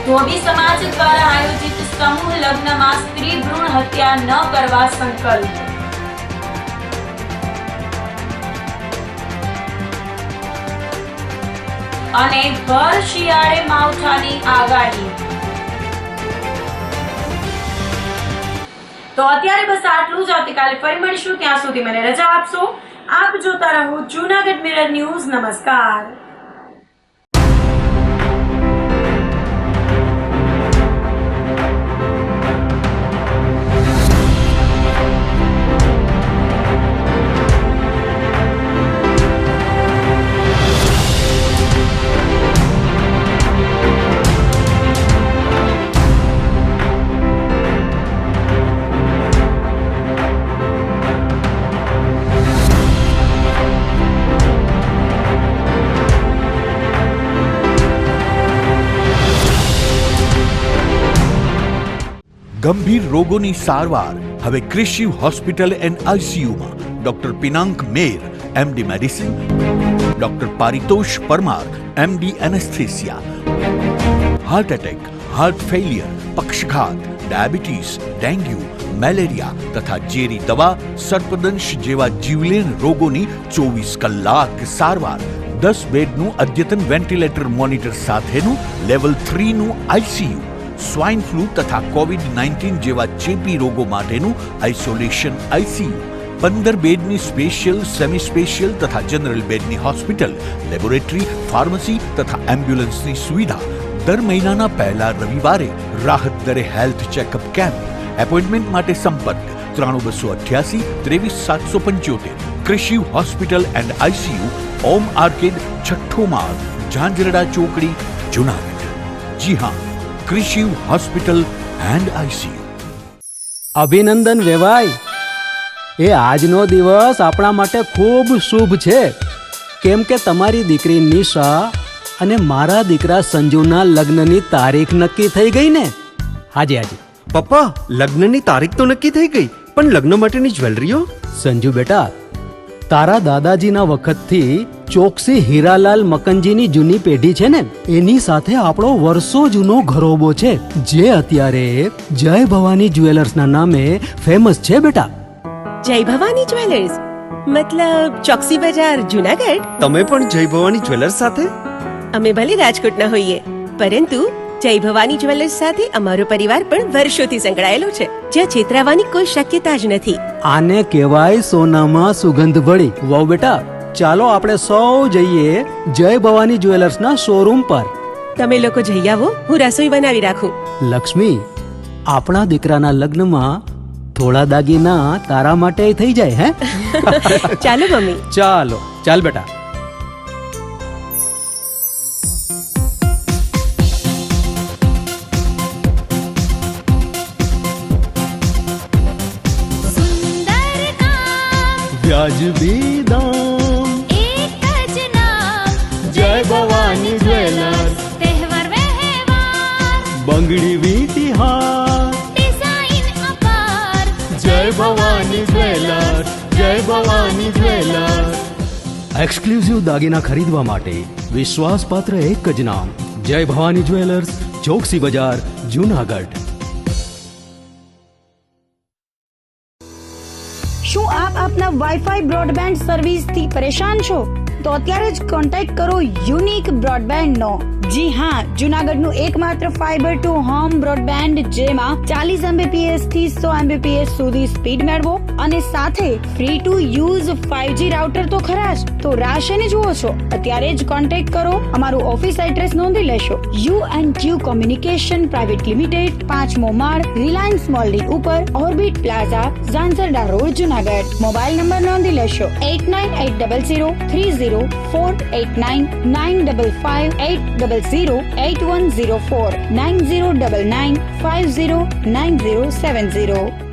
ધોબી સમાજ દ્વારા આયોજિત સમૂહ લગ્નમાં સ્ત્રી ભ્રૂણ હત્યા ન કરવા સંકલ્પ. અને ભર શિયાળે માવઠાની આગાહી. તો અત્યારે બસ આટલું જ. આવતીકાલે ફરી મળીશું, ત્યાં સુધી મને રજા આપશો. આપ જોતા રહો જૂનાગઢ મિરર ન્યૂઝ. નમસ્કાર. ગંભીર રોગોની સારવાર હવે ક્રિશિવ હોસ્પિટલ એન્ડ આઈસીયુમાં doctor Pinank Mer, MD medicine, doctor Paritosh Parmar, MD anaesthesia. Heart attack, heart failure, પક્ષઘાત, ડાયાબિટીસ, ડેન્ગ્યુ, મેલેરિયા તથા ઝેરી દવા, સર્પદંશ જેવા જીવલેણ રોગોની 24 કલાક સારવાર, 10 બેડનું અદ્યતન વેન્ટિલેટર મોનિટર સાથેનું લેવલ 3નું આઈસીયુ, સ્વાઇન ફ્લૂ તથા કોવિડ-19 જેવા ચેપી રોગો માટેનું આઇસોલેશન આઈસીયુ, 15 બેડની સ્પેશિયલ, સેમી સ્પેશિયલ તથા જનરલ બેડની હોસ્પિટલ, લેબોરેટરી, ફાર્મસી તથા એમ્બ્યુલન્સની સુવિધા, દર મહિનાના પહેલા રવિવારે રાહત દરે હેલ્થ ચેકઅપ કેમ્પ. એપોઇન્ટમેન્ટ માટે સંપર્ક 9288 23775. કૃષિ hospital and ICU, Om arcade, છઠ્ઠો માળ, ઝાંઝરડા ચોકડી, જુનાગઢ. જી હા, કૃષિ હોસ્પિટલ એન્ડ આઈસીયુ. અભિનંદન વેવાઈ, એ આજનો દિવસ આપણા માટે ખૂબ શુભ છે, કેમ કે તમારી દીકરી નિશા અને મારા દીકરા સંજુના લગ્નની તારીખ નક્કી થઈ ગઈ ને. હાજી હાજી પપ્પા, લગ્નની તારીખ તો નક્કી થઈ ગઈ, પણ લગ્ન માટેની જ્વેલરીઓ? સંજુ બેટા, તારા દાદાજીના વખતથી ચોકસી હીરાલાલ મકનજીની જૂની પેઢી છે ને, એની સાથે આપણો વર્ષો જૂનો ઘરોબો છે, જે અત્યારે જય ભવાની જ્વેલર્સના નામે ફેમસ છે બેટા. જય ભવાની જ્વેલર્સ મતલબ ચોકસી બજાર, જુનાગઢ? તમે પણ જય ભવાની જ્વેલર્સ સાથે? અમે ભલે રાજકોટના હોઈએ, પરંતુ જય ભવાની જ્વેલર્સ સાથે અમારો પરિવાર પણ વર્ષોથી સંકળાયેલો છે, જ્યાં છેતરાવાની કોઈ શક્યતા જ નથી. આને કહેવાય સોનામાં સુગંધ ભળી. વાવ બેટા, ચાલો આપણે સૌ જઈએ જય ભવાની જ્વેલર્સના શોરૂમ પર. તમે લોકો જઈ આવો, હું રસોઈ બનાવી રાખું. લક્ષ્મી, આપણા દીકરાના લગ્નમાં થોડા દાગીના તારા માટે થઈ જાય હે? ચાલો મમ્મી. ચાલો ચાલ બેટા. વ્યાજબી દામ, એક જ નામ, જય ભવાની જ્વેલર્સ. તહેવાર વ્યવહાર, બંગડી વીટી હાર, ડિઝાઇન અપાર, જય ભવાની જ્વેલર્સ, જય ભવાની જ્વેલર્સ. એક્સક્લુઝિવ દાગીના ખરીદવા માટે વિશ્વાસપાત્ર એક જ નામ, જય ભવાની જ્વેલર્સ, ચોકસી બજાર, જુનાગઢ. શું આપ આપના વાઈફાઈ બ્રોડબેન્ડ સર્વિસથી પરેશાન છો? તો અત્યારે જ કોન્ટેક્ટ કરો યુનિક બ્રોડબેન્ડ નો. જી હા, જુનાગઢનું એકમાત્ર ફાઈબર ટુ હોમ બ્રોડબેન્ડ, જેમાં 40 Mbps થી 100 Mbps સુધી સ્પીડ મેળવો અને સાથે free to use 5G router તો ખરા જ. તો રાહ શેને જુઓ છો? અત્યારે જ કોન્ટેક્ટ કરો. અમારું ઓફિસ એડ્રેસ નોંધી લેશો. U&Q કોમ્યુનિકેશન પ્રાઇવેટ લિમિટેડ, 5મો માળ, રિલાયન્સ મોલની ઉપર, orbit plaza, Zanzarda road, Junagadh. Mobile number નોંધી લેશો 89803040899955808081049099509070.